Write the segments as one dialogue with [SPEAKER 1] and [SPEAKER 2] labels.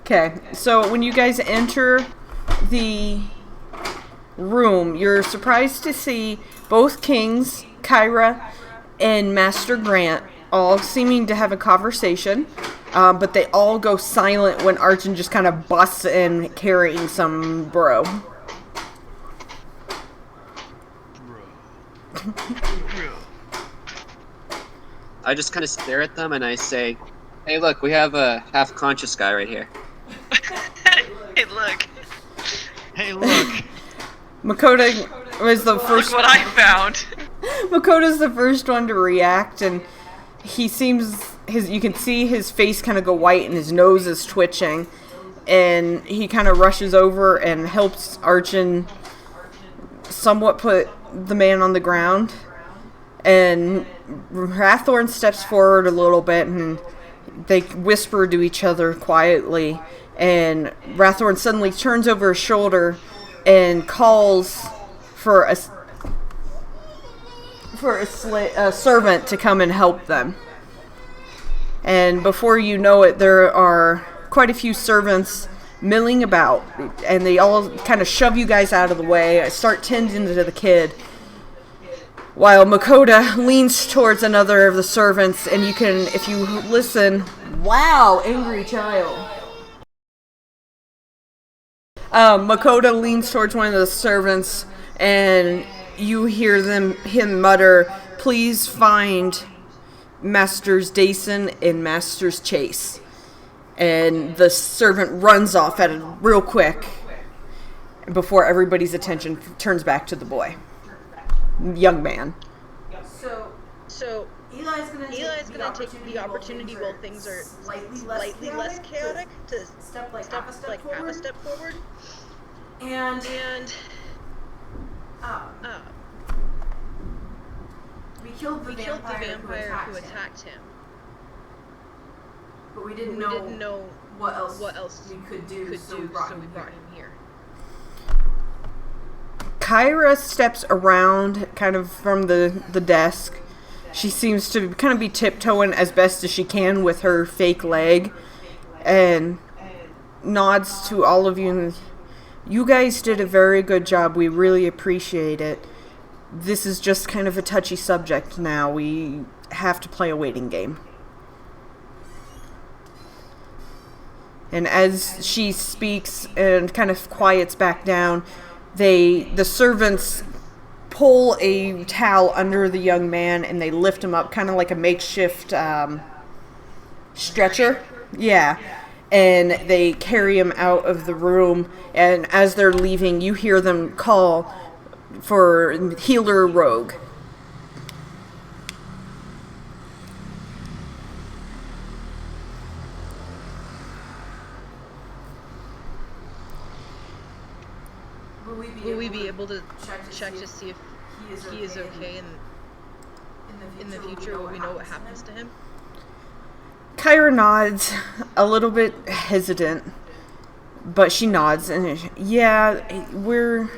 [SPEAKER 1] Okay, so when you guys enter the room, you're surprised to see both kings, Kyra and Master Grant, all seeming to have a conversation, but they all go silent when Arjun just kind of busts in carrying some bro.
[SPEAKER 2] I just kind of stare at them and I say, "Hey, look, we have a half-conscious guy right here."
[SPEAKER 3] Hey, look.
[SPEAKER 4] Hey, look.
[SPEAKER 1] Makoto was the first.
[SPEAKER 3] Look what I found.
[SPEAKER 1] Makoto's the first one to react, and he seems you can see his face kind of go white and his nose is twitching, and he kind of rushes over and helps Arjun somewhat put the man on the ground. And Rathorn steps forward a little bit, and they whisper to each other quietly. And Rathorn suddenly turns over his shoulder and calls for a servant to come and help them. And before you know it, there are quite a few servants milling about, and they all kind of shove you guys out of the way, start tending to the kid, while Makoto leans towards another of the servants, and you can, if you listen, wow, angry child. Makoto leans towards one of the servants, and you hear him mutter, "Please find Masters Dason and Masters Chase." And the servant runs off at it real quick before everybody's attention turns back to the boy. Young man.
[SPEAKER 5] So Eli's gonna take the opportunity while things are slightly less chaotic to have a step forward.
[SPEAKER 1] And we killed the vampire who attacked him. But we didn't know what else we could do, so we brought him here. Kyra steps around kind of from the desk. She seems to kind of be tiptoeing as best as she can with her fake leg, and nods to all of you. You guys did a very good job. We really appreciate it. This is just kind of a touchy subject now. We have to play a waiting game. And as she speaks and kind of quiets back down, the servants pull a towel under the young man and they lift him up, kind of like a makeshift stretcher. Yeah. And they carry him out of the room, and as they're leaving, you hear them call for Healer Rogue.
[SPEAKER 5] Will we be able to check to see if he is okay in the future? Will we know what happens to him?
[SPEAKER 1] Kyra nods, a little bit hesitant, but she nods, and yeah, we're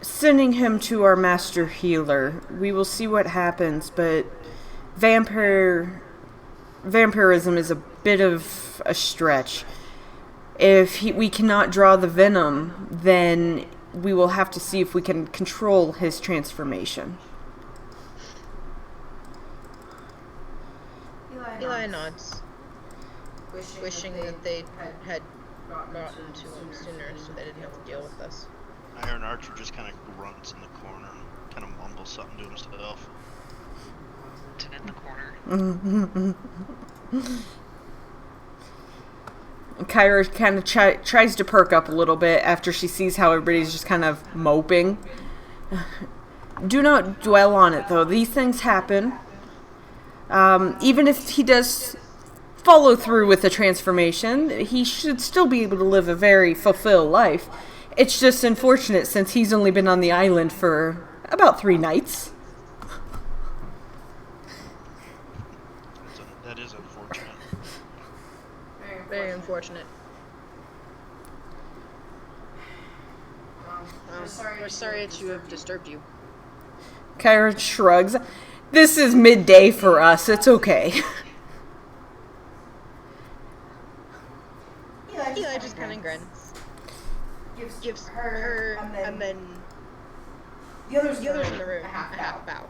[SPEAKER 1] sending him to our master healer. We will see what happens, but vampirism is a bit of a stretch. If we cannot draw the venom, then we will have to see if we can control his transformation.
[SPEAKER 5] Eli nods, wishing that they had gotten to him sooner so they didn't have to deal with us.
[SPEAKER 4] Iron Archer just kind of grunts in the corner and kind of mumbles something to himself.
[SPEAKER 3] In the corner.
[SPEAKER 1] Kyra kind of tries to perk up a little bit after she sees how everybody's just kind of moping. Do not dwell on it, though. These things happen. Even if he does follow through with the transformation, he should still be able to live a very fulfilled life. It's just unfortunate since he's only been on the island for about 3 nights.
[SPEAKER 4] That is unfortunate.
[SPEAKER 5] Very unfortunate. We're sorry to have disturbed you.
[SPEAKER 1] Kyra shrugs. This is midday for us. It's okay.
[SPEAKER 5] Eli just kind of grins, gives her, and then the others in the room a half bow,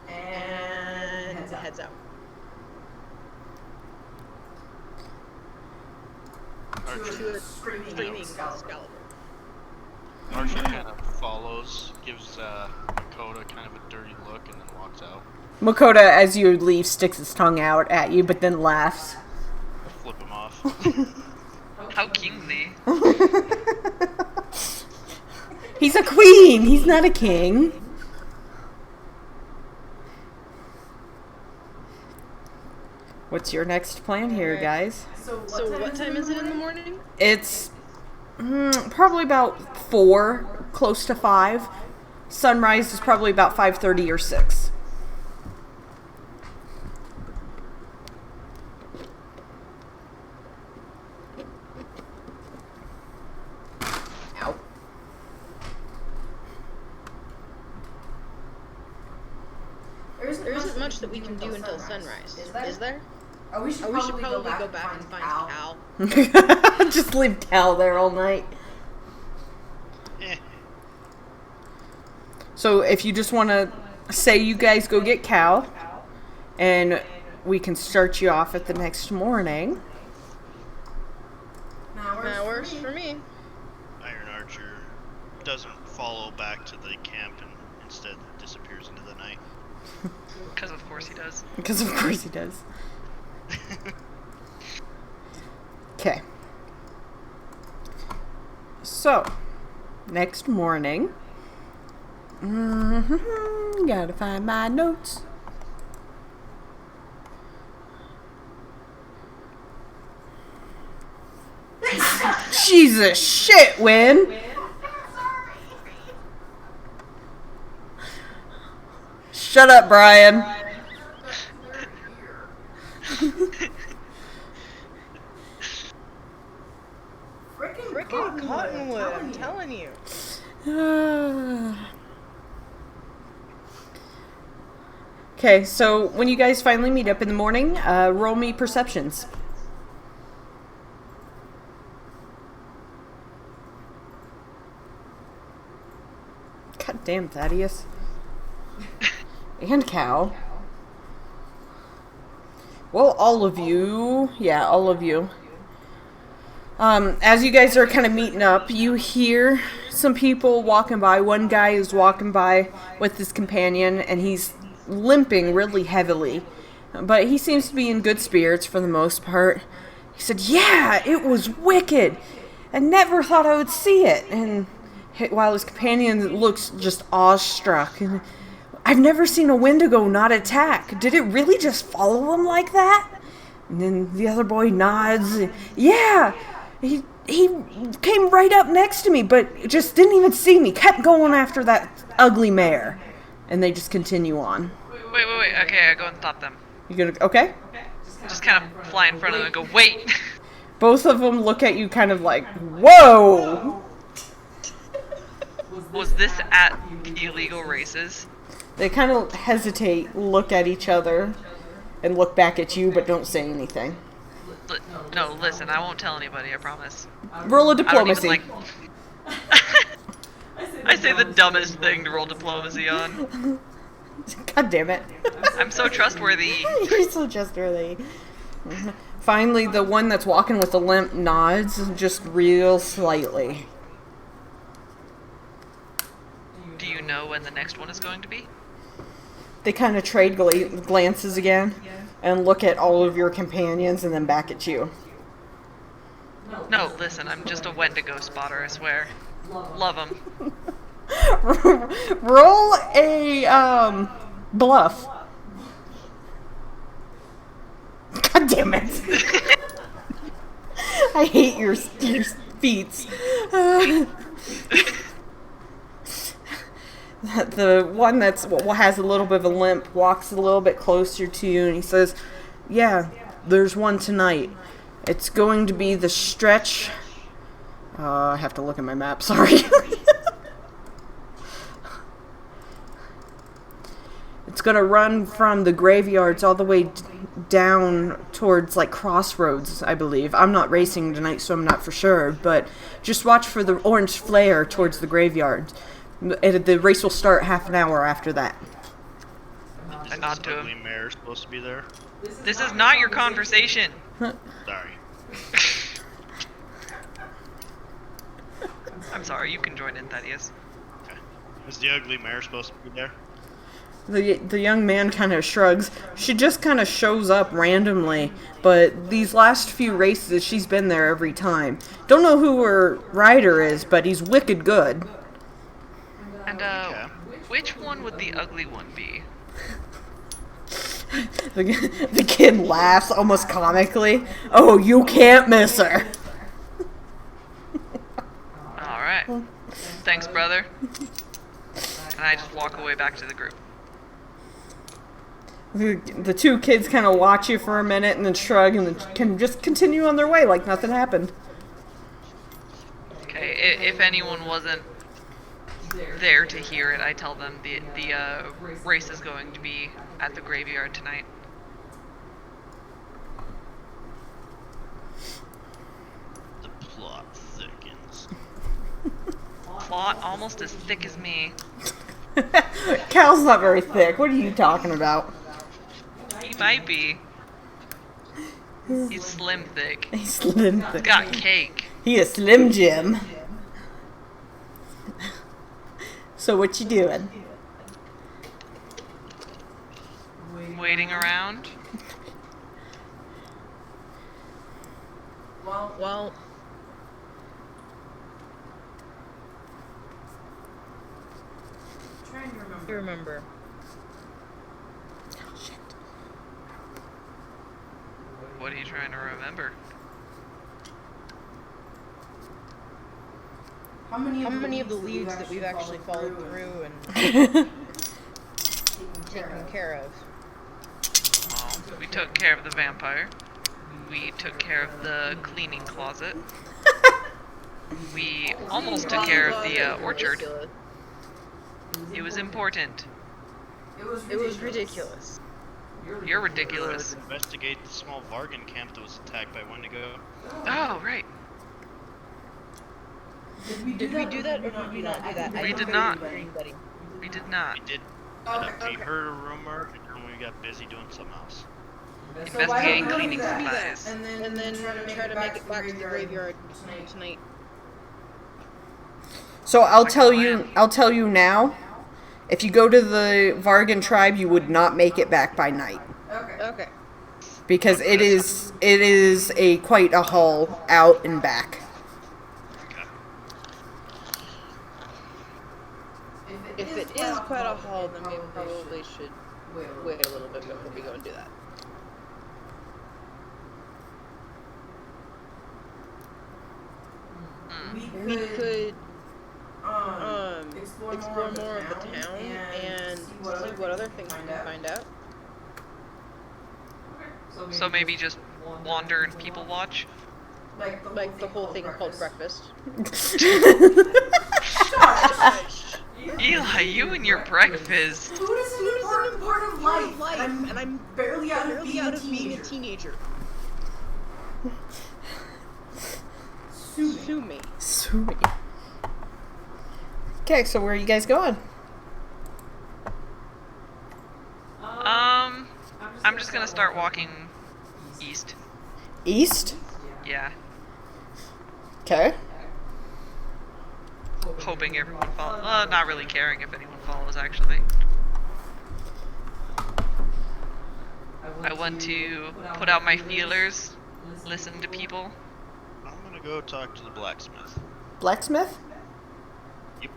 [SPEAKER 5] and heads out. To a screaming Excalibur.
[SPEAKER 4] Archie kind of follows, gives Makoto kind of a dirty look, and then walks out.
[SPEAKER 1] Makoto, as you leave, sticks his tongue out at you, but then laughs.
[SPEAKER 4] Flip him off.
[SPEAKER 3] How kingly.
[SPEAKER 1] He's a queen. He's not a king. What's your next plan here, guys?
[SPEAKER 5] So what time is it in the morning?
[SPEAKER 1] It's probably about 4, close to 5. Sunrise is probably about 5:30 or 6. Ow.
[SPEAKER 5] There isn't much that we can do until sunrise, is there? Oh, we should probably go back and find Cal.
[SPEAKER 1] Just leave Cal there all night.
[SPEAKER 4] Eh.
[SPEAKER 1] So if you just want to say you guys go get Cal, and we can start you off at the next morning.
[SPEAKER 5] That works for me.
[SPEAKER 4] Iron Archer doesn't follow back to the camp and instead disappears into the night.
[SPEAKER 3] Because of course he does.
[SPEAKER 1] Because of course he does. Okay. So, next morning. Gotta find my notes. Jesus shit, Win. Shut up, Brian.
[SPEAKER 5] Frickin' Cottonwood, I'm telling you.
[SPEAKER 1] Okay, so when you guys finally meet up in the morning, roll me perceptions. God damn, Thaddeus. And Cal. Well, all of you. Yeah, all of you. As you guys are kind of meeting up, you hear some people walking by. One guy is walking by with his companion, and he's limping really heavily. But he seems to be in good spirits for the most part. He said, "Yeah, it was wicked. I never thought I would see it." And while his companion looks just awestruck. And I've never seen a Wendigo not attack. Did it really just follow him like that? And then the other boy nods. Yeah, he came right up next to me, but just didn't even see me. Kept going after that ugly mare. And they just continue on.
[SPEAKER 3] Wait. Okay, I go and stop them.
[SPEAKER 1] You gonna, okay?
[SPEAKER 3] Just kind of fly in front of them and go, wait!
[SPEAKER 1] Both of them look at you kind of like, whoa!
[SPEAKER 3] Was this at the illegal races?
[SPEAKER 1] They kind of hesitate, look at each other, and look back at you, but don't say anything.
[SPEAKER 3] No, listen, I won't tell anybody, I promise.
[SPEAKER 1] Roll a diplomacy.
[SPEAKER 3] I don't even, I say the dumbest thing to roll diplomacy on.
[SPEAKER 1] God damn it.
[SPEAKER 3] I'm so trustworthy.
[SPEAKER 1] You're so trustworthy. Finally, the one that's walking with the limp nods, just real slightly.
[SPEAKER 3] Do you know when the next one is going to be?
[SPEAKER 1] They kind of trade glances again, and look at all of your companions, and then back at you.
[SPEAKER 3] No, listen, I'm just a Wendigo spotter, I swear. Love them.
[SPEAKER 1] Roll a, bluff. God damn it. I hate your feats. The one that's has a little bit of a limp walks a little bit closer to you, and he says, "Yeah, there's one tonight. It's going to be the stretch." I have to look at my map. Sorry. It's gonna run from the graveyards all the way down towards like Crossroads, I believe. I'm not racing tonight, so I'm not for sure. But just watch for the orange flare towards the graveyard. The race will start half an hour after that.
[SPEAKER 3] I nod to
[SPEAKER 4] Ugly
[SPEAKER 3] him.
[SPEAKER 4] mare supposed to be there.
[SPEAKER 3] This is not your conversation.
[SPEAKER 4] Sorry.
[SPEAKER 3] I'm sorry, you can join in, Thaddeus.
[SPEAKER 4] Okay. Is the ugly mare supposed to be there?
[SPEAKER 1] The young man kind of shrugs. She just kind of shows up randomly, but these last few races, she's been there every time. Don't know who her rider is, but he's wicked good.
[SPEAKER 3] And,
[SPEAKER 4] Okay.
[SPEAKER 3] which one would the ugly one be?
[SPEAKER 1] The kid laughs almost comically. Oh, you can't miss her.
[SPEAKER 3] Alright. Thanks, brother. And I just walk away back to the group.
[SPEAKER 1] The two kids kind of watch you for a minute and then shrug and then can just continue on their way like nothing happened.
[SPEAKER 3] Okay, if anyone wasn't there to hear it, I tell them the race is going to be at the graveyard tonight.
[SPEAKER 4] The plot thickens.
[SPEAKER 3] Plot almost as thick as me.
[SPEAKER 1] Cal's not very thick. What are you talking about?
[SPEAKER 3] He might be. He's slim thick.
[SPEAKER 1] He's slim
[SPEAKER 3] He's
[SPEAKER 1] thick.
[SPEAKER 3] got cake.
[SPEAKER 1] He is Slim Jim. So what you doing?
[SPEAKER 3] Waiting around.
[SPEAKER 5] Well, I remember.
[SPEAKER 1] Oh, shit.
[SPEAKER 3] What are you trying to remember?
[SPEAKER 5] How many of the leads that we've actually followed through and taken care of?
[SPEAKER 3] Well, we took care of the vampire. We took care of the cleaning closet. We almost took care of the orchard. It was important.
[SPEAKER 5] It was ridiculous.
[SPEAKER 3] You're ridiculous.
[SPEAKER 4] Investigate the small Vargan camp that was attacked by Wendigo.
[SPEAKER 3] Oh, right.
[SPEAKER 5] Did we do that or did we not do that?
[SPEAKER 3] We did not. We did not.
[SPEAKER 4] We did. We heard a rumor, and then we got busy doing something else.
[SPEAKER 3] Investigating cleaning supplies.
[SPEAKER 5] And then try to make it back to the graveyard tonight.
[SPEAKER 1] So I'll tell you now. If you go to the Vargan tribe, you would not make it back by night
[SPEAKER 5] Okay.
[SPEAKER 1] because it is a quite a haul out and back.
[SPEAKER 4] Okay.
[SPEAKER 5] If it is quite a haul, then we probably should wait a little bit before we go and do that. We could explore more of the town and see what other things we can find out.
[SPEAKER 3] So maybe just wander and people watch?
[SPEAKER 5] Like the whole thing called breakfast.
[SPEAKER 3] Eli, you and your breakfast.
[SPEAKER 5] Food is an important part of life, and I'm barely out of being a teenager. Sue me.
[SPEAKER 1] Sweet. Okay, so where are you guys going?
[SPEAKER 3] I'm just gonna start walking east.
[SPEAKER 1] East?
[SPEAKER 3] Yeah.
[SPEAKER 1] Okay.
[SPEAKER 3] Hoping everyone follows. Not really caring if anyone follows, actually. I want to put out my feelers, listen to people.
[SPEAKER 4] I'm gonna go talk to the blacksmith.
[SPEAKER 1] Blacksmith?
[SPEAKER 4] Yep.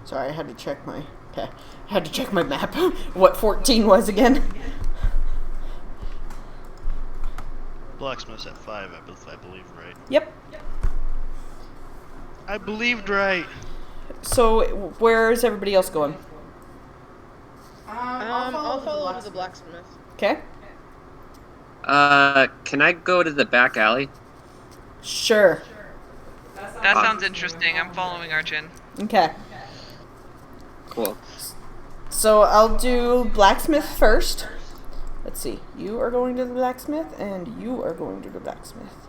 [SPEAKER 1] Sorry, I had to check my... Okay. I had to check my map. What 14 was again?
[SPEAKER 4] Blacksmith's at 5, I believe, right?
[SPEAKER 1] Yep.
[SPEAKER 4] I believed right.
[SPEAKER 1] So, where's everybody else going?
[SPEAKER 5] I'll follow to the blacksmith.
[SPEAKER 1] Okay.
[SPEAKER 2] Can I go to the back alley?
[SPEAKER 1] Sure.
[SPEAKER 3] That sounds interesting. I'm following Archin.
[SPEAKER 1] Okay.
[SPEAKER 2] Cool.
[SPEAKER 1] So I'll do blacksmith first. Let's see. You are going to the blacksmith, and you are going to the blacksmith.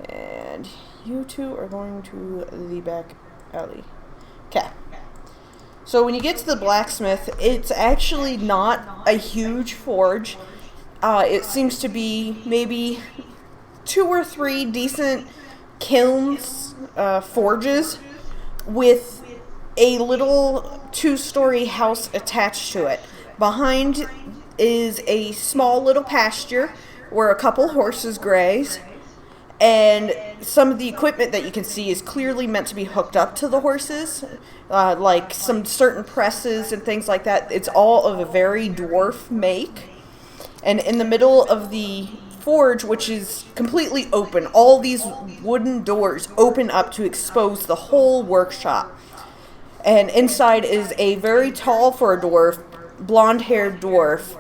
[SPEAKER 1] And you two are going to the back alley. Okay. So when you get to the blacksmith, it's actually not a huge forge. It seems to be maybe 2 or 3 decent kilns, forges, with a little 2-story house attached to it. Behind is a small little pasture where a couple horses graze, and some of the equipment that you can see is clearly meant to be hooked up to the horses, like some certain presses and things like that. It's all of a very dwarf make. And in the middle of the forge, which is completely open, all these wooden doors open up to expose the whole workshop. And inside is a very tall, for a dwarf, blonde-haired dwarf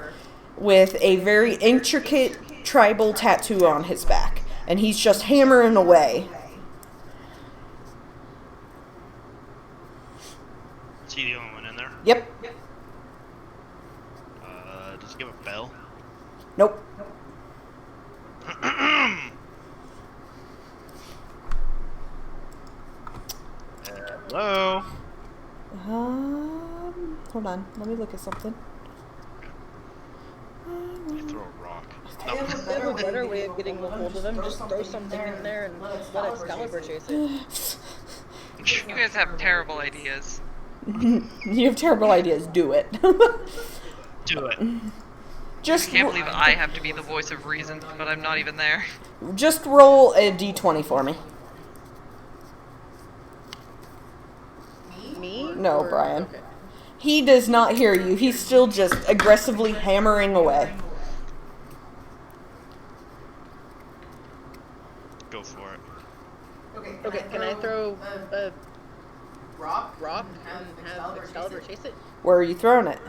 [SPEAKER 1] with a very intricate tribal tattoo on his back. And he's just hammering away.
[SPEAKER 4] Is he the only one in there?
[SPEAKER 1] Yep.
[SPEAKER 4] Does he give a bell?
[SPEAKER 1] Nope.
[SPEAKER 4] Hello?
[SPEAKER 1] Hold on. Let me look at something.
[SPEAKER 4] You throw a rock.
[SPEAKER 5] I have a better way of getting a hold of him. Just throw something in there and let Excalibur chase it.
[SPEAKER 3] You guys have terrible ideas.
[SPEAKER 1] You have terrible ideas. Do it.
[SPEAKER 4] Do it.
[SPEAKER 3] I
[SPEAKER 1] Just
[SPEAKER 3] can't believe I have to be the voice of reason, but I'm not even there.
[SPEAKER 1] Just roll a d20 for me.
[SPEAKER 5] Me?
[SPEAKER 1] No,
[SPEAKER 5] Or-
[SPEAKER 1] Brian.
[SPEAKER 5] Okay.
[SPEAKER 1] He does not hear you. He's still just aggressively hammering away.
[SPEAKER 4] Go for it.
[SPEAKER 5] Okay, can I throw a rock and have Excalibur chase it?
[SPEAKER 1] Where are you throwing it?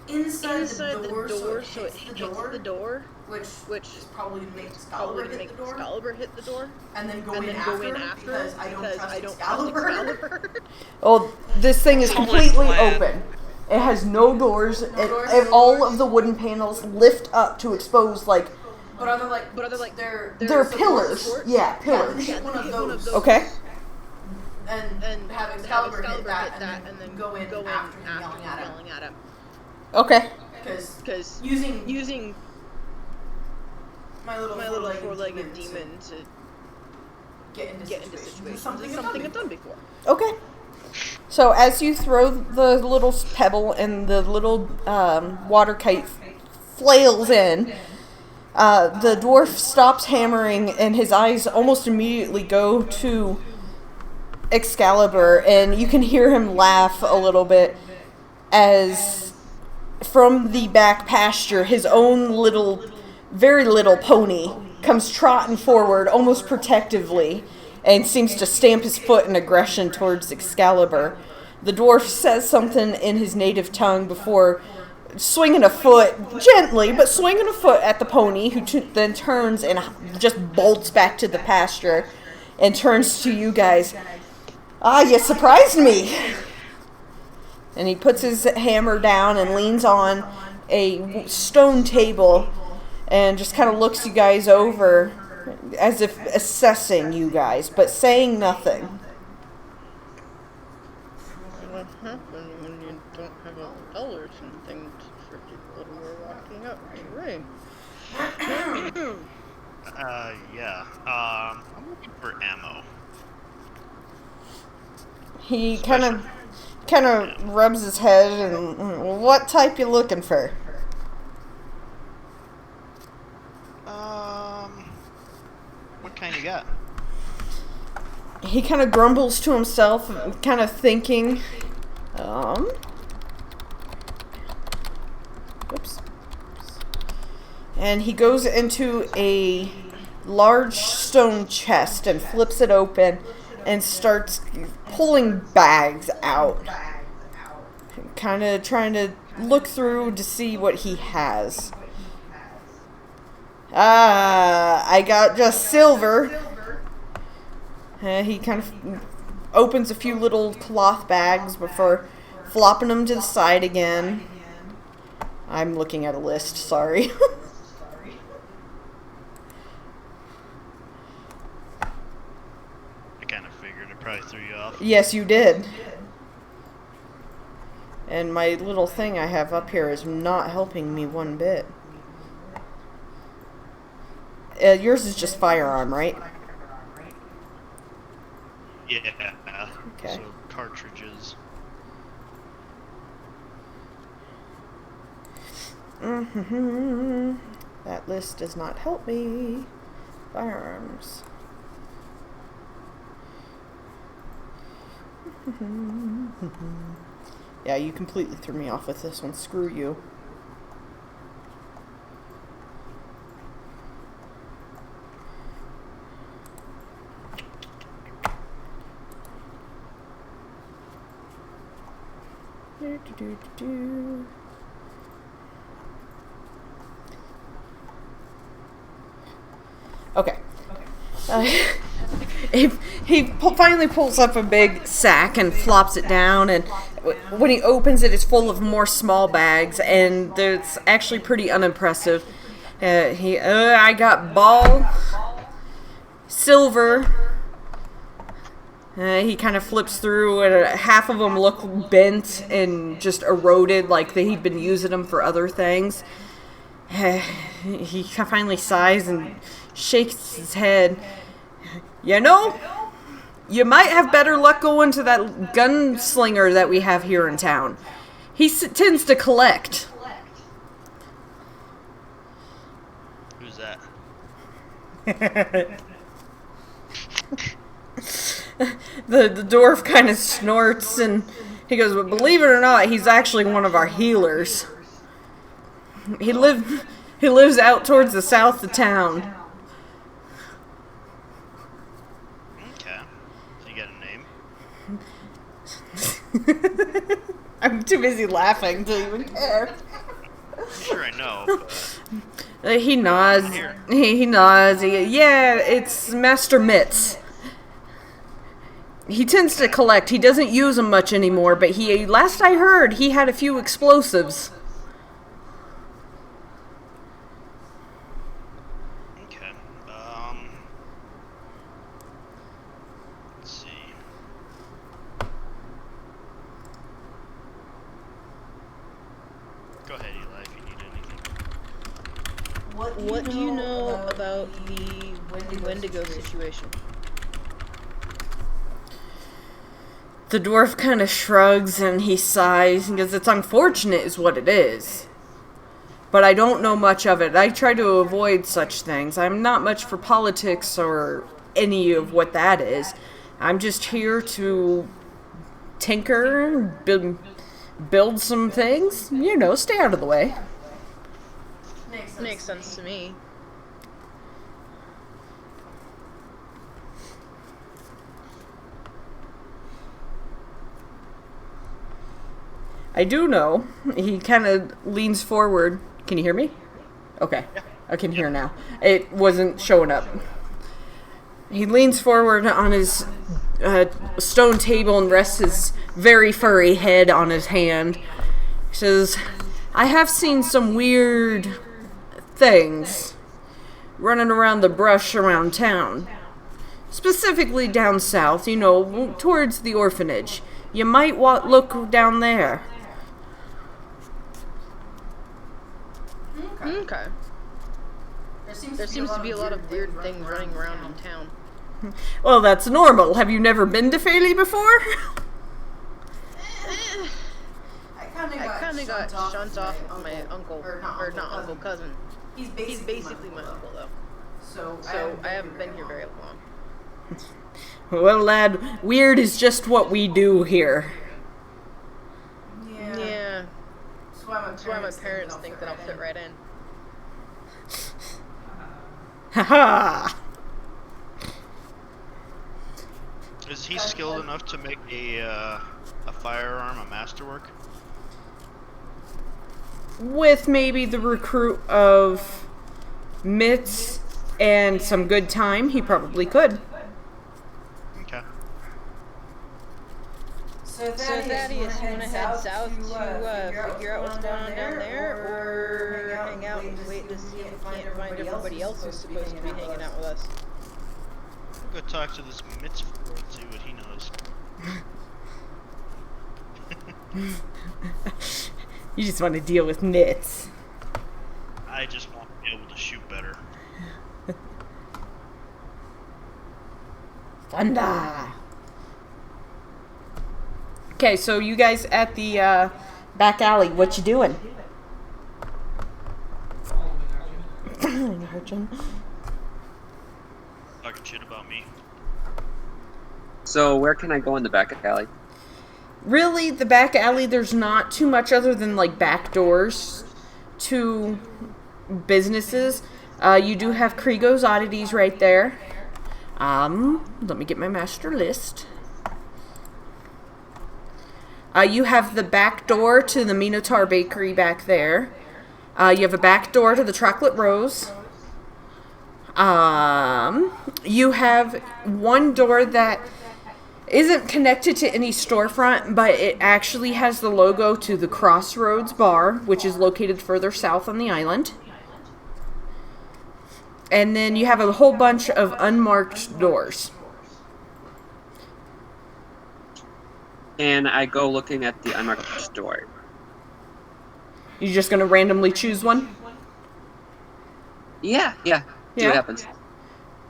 [SPEAKER 5] Inside the door, so it hits the door,
[SPEAKER 6] which
[SPEAKER 5] is
[SPEAKER 6] probably to make Excalibur hit the door,
[SPEAKER 5] Excalibur hit the door,
[SPEAKER 6] and then go
[SPEAKER 5] and
[SPEAKER 6] in
[SPEAKER 5] then
[SPEAKER 6] after,
[SPEAKER 5] go in after
[SPEAKER 6] because I don't trust
[SPEAKER 5] trust
[SPEAKER 6] Excalibur.
[SPEAKER 5] Excalibur.
[SPEAKER 1] Oh, this thing is
[SPEAKER 3] Solid
[SPEAKER 1] completely
[SPEAKER 3] plan.
[SPEAKER 1] open. It has no doors,
[SPEAKER 6] doors,
[SPEAKER 1] and
[SPEAKER 6] no
[SPEAKER 1] all
[SPEAKER 6] doors.
[SPEAKER 1] of the wooden panels lift up to expose, like,
[SPEAKER 6] But are they like?
[SPEAKER 5] They're
[SPEAKER 1] they're
[SPEAKER 6] supports?
[SPEAKER 1] pillars. Yeah, pillars.
[SPEAKER 6] Hit one of those.
[SPEAKER 1] Okay.
[SPEAKER 6] And have Excalibur hit that, and then go in after him
[SPEAKER 5] yelling at him.
[SPEAKER 1] Okay.
[SPEAKER 6] Because
[SPEAKER 5] Using
[SPEAKER 6] my little
[SPEAKER 5] my little four-legged demon to
[SPEAKER 6] get into situations.
[SPEAKER 5] situations
[SPEAKER 6] Something
[SPEAKER 5] is something I've done before.
[SPEAKER 1] Okay. So as you throw the little pebble and the little water kite flails in, the dwarf stops hammering and his eyes almost immediately go to Excalibur, and you can hear him laugh a little bit as from the back pasture his own little, very little pony comes trotting forward almost protectively and seems to stamp his foot in aggression towards Excalibur. The dwarf says something in his native tongue before swinging a foot, gently, but swinging a foot at the pony, who then turns and just bolts back to the pasture and turns to you guys. Ah, you surprised me! And he puts his hammer down and leans on a stone table and just kind of looks you guys over as if assessing you guys, but saying nothing.
[SPEAKER 5] What happened when you don't have a bell or something for people who are walking up to ring?
[SPEAKER 4] Yeah. I'm looking for ammo.
[SPEAKER 1] He kind of rubs his head and, what type you looking for?
[SPEAKER 4] What kind you got?
[SPEAKER 1] He kind of grumbles to himself, kind of thinking, whoops. And he goes into a large stone chest and flips it open and starts pulling bags out. Kind of trying to look through to see what he has. I got just silver. He kind of opens a few little cloth bags before flopping them to the side again. I'm looking at a list, sorry.
[SPEAKER 4] I kind of figured it probably threw you off.
[SPEAKER 1] Yes, you did. And my little thing I have up here is not helping me one bit. Yours is just firearm, right?
[SPEAKER 4] Yeah.
[SPEAKER 1] Okay.
[SPEAKER 4] So cartridges.
[SPEAKER 1] That list does not help me. Firearms. Yeah, you completely threw me off with this one. Screw you. Okay. He finally pulls up a big sack and flops it down, and when he opens it, it's full of more small bags, and it's actually pretty unimpressive. I got ball, silver. He kind of flips through, and half of them look bent and just eroded, like he'd been using them for other things. He finally sighs and shakes his head. You know, you might have better luck going to that gunslinger that we have here in town. He tends to collect.
[SPEAKER 4] Who's that?
[SPEAKER 1] The dwarf kind of snorts and he goes, "But believe it or not, he's actually one of our healers. He lives out towards the south of town."
[SPEAKER 4] Okay. So you got a name?
[SPEAKER 1] I'm too busy laughing to even care.
[SPEAKER 4] I'm sure I know, but
[SPEAKER 1] He nods. He nods. Yeah, it's Master Mitz. He tends to collect. He doesn't use them much anymore, but last I heard, he had a few explosives.
[SPEAKER 4] okay. Let's see. Go ahead, Eli, if you need anything.
[SPEAKER 5] What do you know about the Wendigo situation?
[SPEAKER 1] The dwarf kind of shrugs and he sighs and goes, "It's unfortunate is what it is. But I don't know much of it. I try to avoid such things. I'm not much for politics or any of what that is. I'm just here to tinker and build some things. You know, stay out of the way."
[SPEAKER 5] Makes sense to me.
[SPEAKER 1] I do know. He kind of leans forward. Can you hear me? Okay. I can hear now. It wasn't showing up. He leans forward on his stone table and rests his very furry head on his hand. He says, "I have seen some weird things running around the brush around town. Specifically down south, you know, towards the orphanage. You might look down there."
[SPEAKER 5] Okay. There seems to be a lot of weird things running around in town.
[SPEAKER 1] Well, that's normal. Have you never been to Fayley before?
[SPEAKER 6] I kind of got shunned off with my uncle, or not uncle, cousin. He's basically my uncle, though. So
[SPEAKER 5] I haven't been here very long.
[SPEAKER 1] Well, lad, weird is just what we do here.
[SPEAKER 5] Yeah. That's why my parents think that I'll fit right in.
[SPEAKER 1] Haha!
[SPEAKER 4] Is he skilled enough to make a firearm a masterwork?
[SPEAKER 1] With maybe the recruit of Mitz and some good time, he probably could.
[SPEAKER 4] Okay.
[SPEAKER 6] south to figure out what's going on down there, or hang out and wait to see if we can't find everybody else who's supposed to be hanging out with us?
[SPEAKER 4] I'll go talk to this Mitzvah and see what he knows.
[SPEAKER 1] You just want to deal with nits.
[SPEAKER 4] I just want to be able to shoot better.
[SPEAKER 1] Thunder! Okay, so you guys at the back alley, what you doing?
[SPEAKER 4] Talking shit about me.
[SPEAKER 2] So where can I go in the back alley?
[SPEAKER 1] Really, the back alley, there's not too much other than, like, back doors to businesses. You do have Krigo's Oddities right there. Let me get my master list. You have the back door to the Minotaur Bakery back there. You have a back door to the Chocolate Rose. You have one door that isn't connected to any storefront, but it actually has the logo to the Crossroads Bar, which is located further south on the island. And then you have a whole bunch of unmarked doors.
[SPEAKER 2] And I go looking at the unmarked door.
[SPEAKER 1] You're just going to randomly choose one?
[SPEAKER 2] Yeah. See what happens.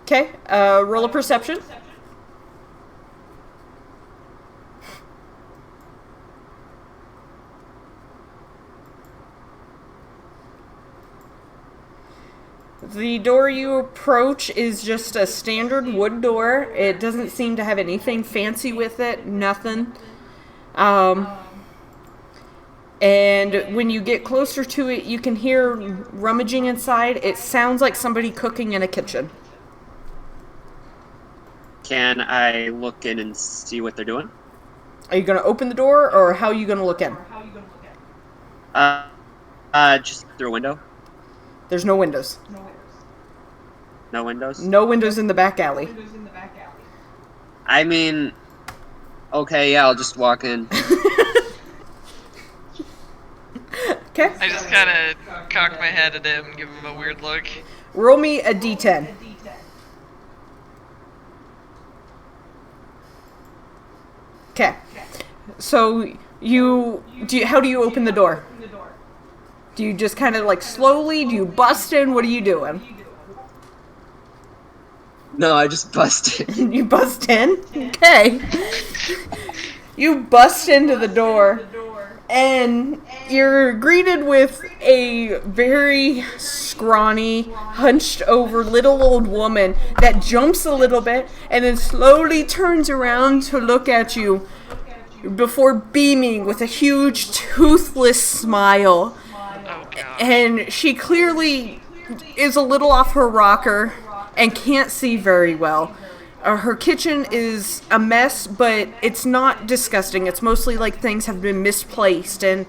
[SPEAKER 1] Okay, roll a perception. The door you approach is just a standard wood door. It doesn't seem to have anything fancy with it, nothing. And when you get closer to it, you can hear rummaging inside. It sounds like somebody cooking in a kitchen.
[SPEAKER 2] Can I look in and see what they're doing?
[SPEAKER 1] Are you going to open the door, or how are you going to look in?
[SPEAKER 2] Just through a window.
[SPEAKER 1] There's no windows.
[SPEAKER 2] No windows?
[SPEAKER 1] No windows in the back alley.
[SPEAKER 2] I mean, okay, yeah, I'll just walk in.
[SPEAKER 1] Okay.
[SPEAKER 3] I just kind of cock my head at him and give him a weird look.
[SPEAKER 1] Roll me a d10. Okay. So how do you open the door? Do you just kind of like slowly? Do you bust in? What are you doing?
[SPEAKER 2] No, I just busted.
[SPEAKER 1] You bust in? Okay. You bust into the door, and you're greeted with a very scrawny, hunched over little old woman that jumps a little bit and then slowly turns around to look at you before beaming with a huge toothless smile.
[SPEAKER 3] Oh, God.
[SPEAKER 1] And she clearly is a little off her rocker and can't see very well. Her kitchen is a mess, but it's not disgusting. It's mostly like things have been misplaced and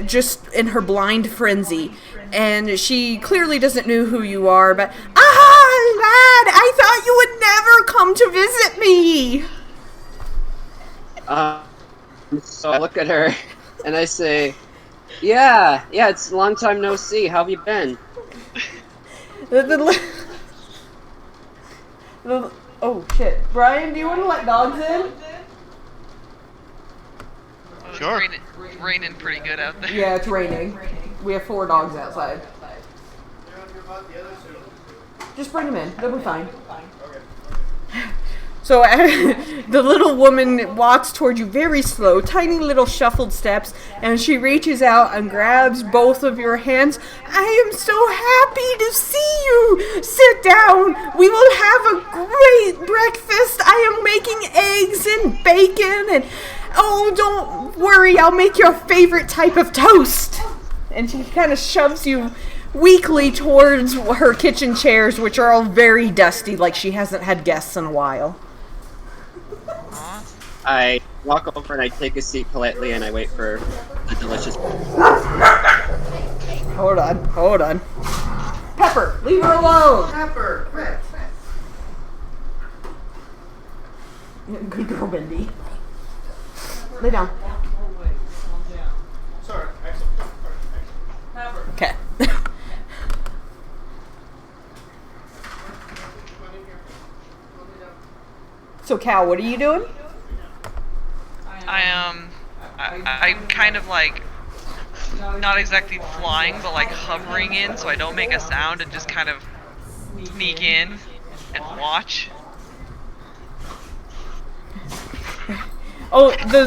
[SPEAKER 1] just in her blind frenzy. And she clearly doesn't know who you are, but, lad, I thought you would never come to visit me.
[SPEAKER 2] So I look at her and I say, yeah, it's a long time no see. How have you been?
[SPEAKER 1] Oh shit, Brian, do you want to let dogs in?
[SPEAKER 4] Sure.
[SPEAKER 3] It's raining pretty good out there.
[SPEAKER 1] Yeah, it's raining. We have 4 dogs outside. Just bring them in. They'll be fine. So the little woman walks toward you very slow, tiny little shuffled steps, and she reaches out and grabs both of your hands. I am so happy to see you. Sit down. We will have a great breakfast. I am making eggs and bacon, and oh, don't worry, I'll make your favorite type of toast. And she kind of shoves you weakly towards her kitchen chairs, which are all very dusty, like she hasn't had guests in a while.
[SPEAKER 2] I walk over and I take a seat politely and I wait for the delicious...
[SPEAKER 1] Hold on. Pepper, leave her alone! Pepper, quit. Good girl, Bendy. Lay down. Okay. So, Cal, what are you doing?
[SPEAKER 3] I'm kind of like not exactly flying, but like hovering in, so I don't make a sound and just kind of sneak in and watch.
[SPEAKER 1] Oh, the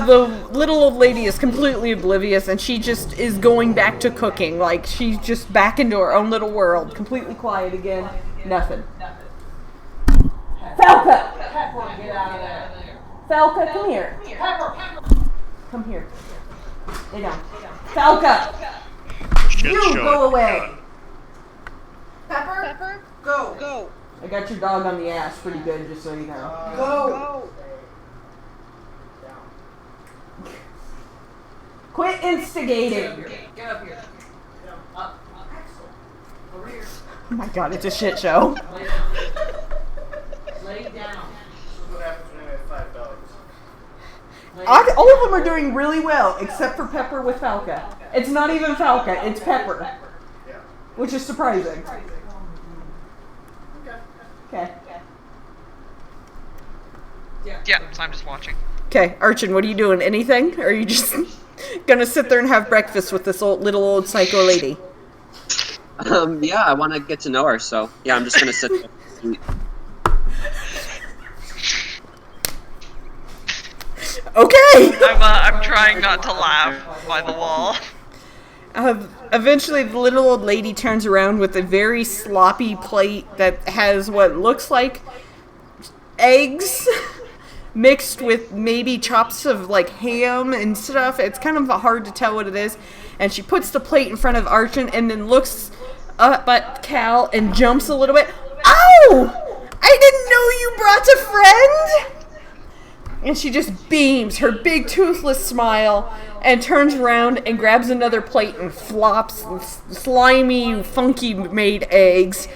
[SPEAKER 1] little old lady is completely oblivious, and she just is going back to cooking. Like, she's just back into her own little world. Completely quiet again. Nothing. Falca! Get out of there. Falca, come here. Come here. Lay down. Falca! You go away!
[SPEAKER 6] Pepper, go.
[SPEAKER 1] I got your dog on the ass pretty good, just so you know.
[SPEAKER 6] Go.
[SPEAKER 1] Quit instigating!
[SPEAKER 6] Get up here. Up. Over here.
[SPEAKER 1] Oh my god, it's a shit show.
[SPEAKER 6] Lay down.
[SPEAKER 7] This is what happens when you have 5 dogs.
[SPEAKER 1] All of them are doing really well, except for Pepper with Falca. It's not even Falca, it's Pepper.
[SPEAKER 7] Yeah.
[SPEAKER 1] Which is surprising. Okay.
[SPEAKER 3] Yeah, so I'm just watching.
[SPEAKER 1] Okay, Archon, what are you doing? Anything? Or are you just gonna sit there and have breakfast with this little old psycho lady?
[SPEAKER 2] Yeah, I want to get to know her, so yeah, I'm just gonna sit there and eat.
[SPEAKER 1] Okay!
[SPEAKER 3] I'm trying not to laugh by the wall.
[SPEAKER 1] Eventually, the little old lady turns around with a very sloppy plate that has what looks like eggs mixed with maybe chops of like ham and stuff. It's kind of hard to tell what it is. And she puts the plate in front of Archon and then looks up at Cal and jumps a little bit. Ow! I didn't know you brought a friend! And she just beams her big toothless smile and turns around and grabs another plate and flops slimy, funky made eggs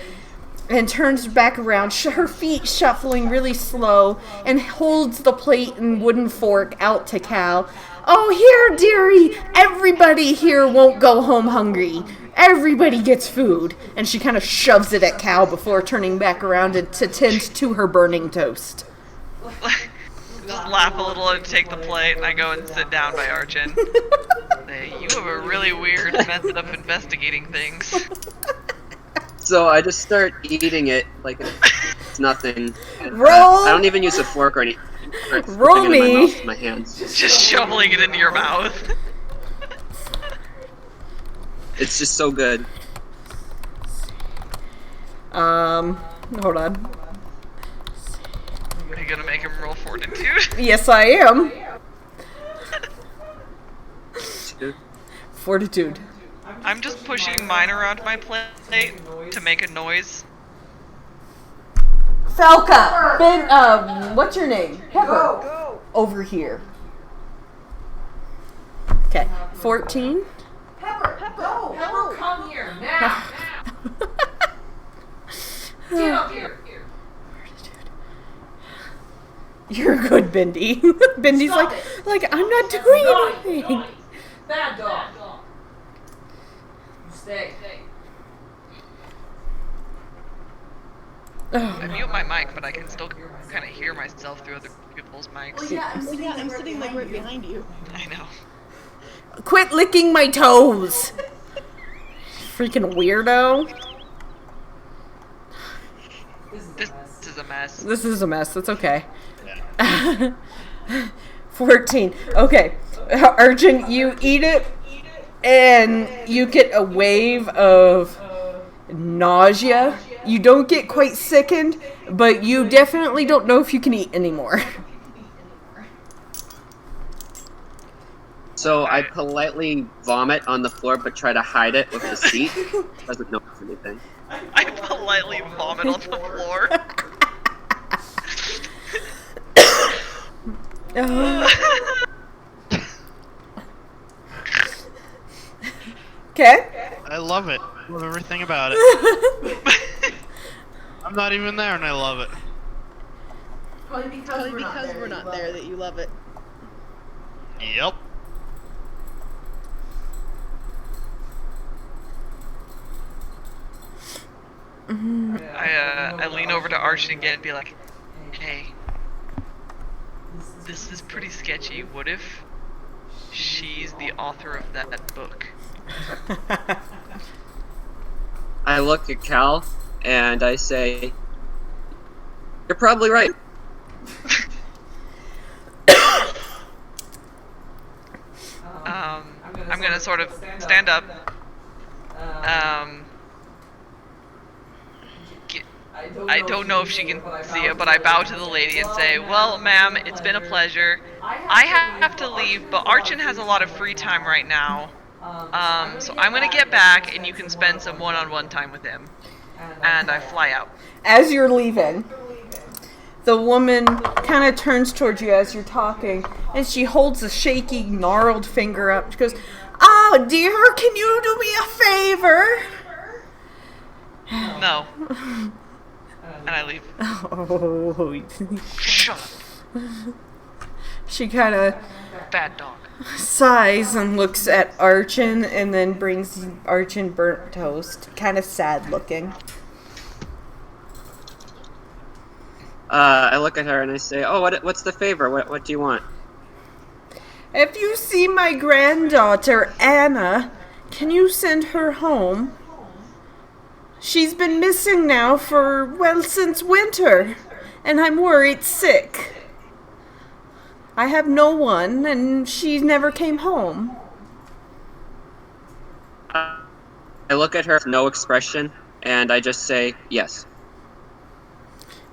[SPEAKER 1] and turns back around, her feet shuffling really slow, and holds the plate and wooden fork out to Cal. Oh, here, dearie, everybody here won't go home hungry. Everybody gets food. And she kind of shoves it at Cal before turning back around to tend to her burning toast.
[SPEAKER 3] Just laugh a little and take the plate, and I go and sit down by Archon. Hey, you have a really weird method of investigating things.
[SPEAKER 2] So I just start eating it like it's nothing.
[SPEAKER 1] Roll!
[SPEAKER 2] I don't even use a fork or anything.
[SPEAKER 1] Roll
[SPEAKER 2] Putting it in my
[SPEAKER 1] me.
[SPEAKER 2] mouth with my hands.
[SPEAKER 3] Just shoveling it into your mouth.
[SPEAKER 2] It's just so good.
[SPEAKER 1] Hold on.
[SPEAKER 3] Are you gonna make him roll fortitude?
[SPEAKER 1] Yes, I am.
[SPEAKER 2] Dude.
[SPEAKER 1] Fortitude.
[SPEAKER 3] I'm just pushing mine around my plate to make a noise.
[SPEAKER 1] Falca! What's your name? Pepper.
[SPEAKER 6] Go.
[SPEAKER 1] Over here. Okay. 14.
[SPEAKER 6] Pepper, go. Pepper, come here now. Get up here.
[SPEAKER 1] You're good, Bendy. Bendy's
[SPEAKER 6] Stop
[SPEAKER 1] like, I'm not doing
[SPEAKER 6] Naughty,
[SPEAKER 1] anything.
[SPEAKER 6] naughty. Bad dog. You stay.
[SPEAKER 3] I mute my mic, but I can still kind of hear myself through other people's mics.
[SPEAKER 6] I'm sitting like right behind you.
[SPEAKER 3] I know.
[SPEAKER 1] Quit licking my toes. Freaking weirdo.
[SPEAKER 3] This is a mess.
[SPEAKER 1] This is a mess. That's okay. 14. Okay. Arjun, you eat it, and you get a wave of nausea. You don't get quite sickened, but you definitely don't know if you can eat anymore.
[SPEAKER 2] So I politely vomit on the floor, but try to hide it with the seat. Doesn't notice anything.
[SPEAKER 3] I politely vomit on the floor.
[SPEAKER 1] Okay.
[SPEAKER 4] I love it. I love everything about it. I'm not even there and I love it.
[SPEAKER 6] Probably because we're not there that you love it.
[SPEAKER 4] Yep.
[SPEAKER 3] I lean over to Archie again and be like, hey, this is pretty sketchy. What if she's the author of that book?
[SPEAKER 2] I look at Cal and I say, you're probably right.
[SPEAKER 3] I'm gonna sort of stand up. I don't know if she can see it, but I bow to the lady and say, well, ma'am, it's been a pleasure. I have to leave, but Archon has a lot of free time right now. So I'm gonna get back and you can spend some one-on-one time with him. And I fly out.
[SPEAKER 1] As you're leaving, the woman kind of turns towards you as you're talking, and she holds a shaky, gnarled finger up. She goes, "Oh, dear, can you do me a favor?"
[SPEAKER 3] No. And I leave.
[SPEAKER 1] Oh.
[SPEAKER 3] Shut up.
[SPEAKER 1] She kind of
[SPEAKER 3] Bad dog.
[SPEAKER 1] sighs and looks at Archon, and then brings Archon burnt toast. Kind of sad looking.
[SPEAKER 2] I look at her and I say, oh, what's the favor? What do you want?
[SPEAKER 1] If you see my granddaughter, Anna, can you send her home? She's been missing now for, well, since winter, and I'm worried sick. I have no one, and she never came home.
[SPEAKER 2] I look at her with no expression, and I just say, yes.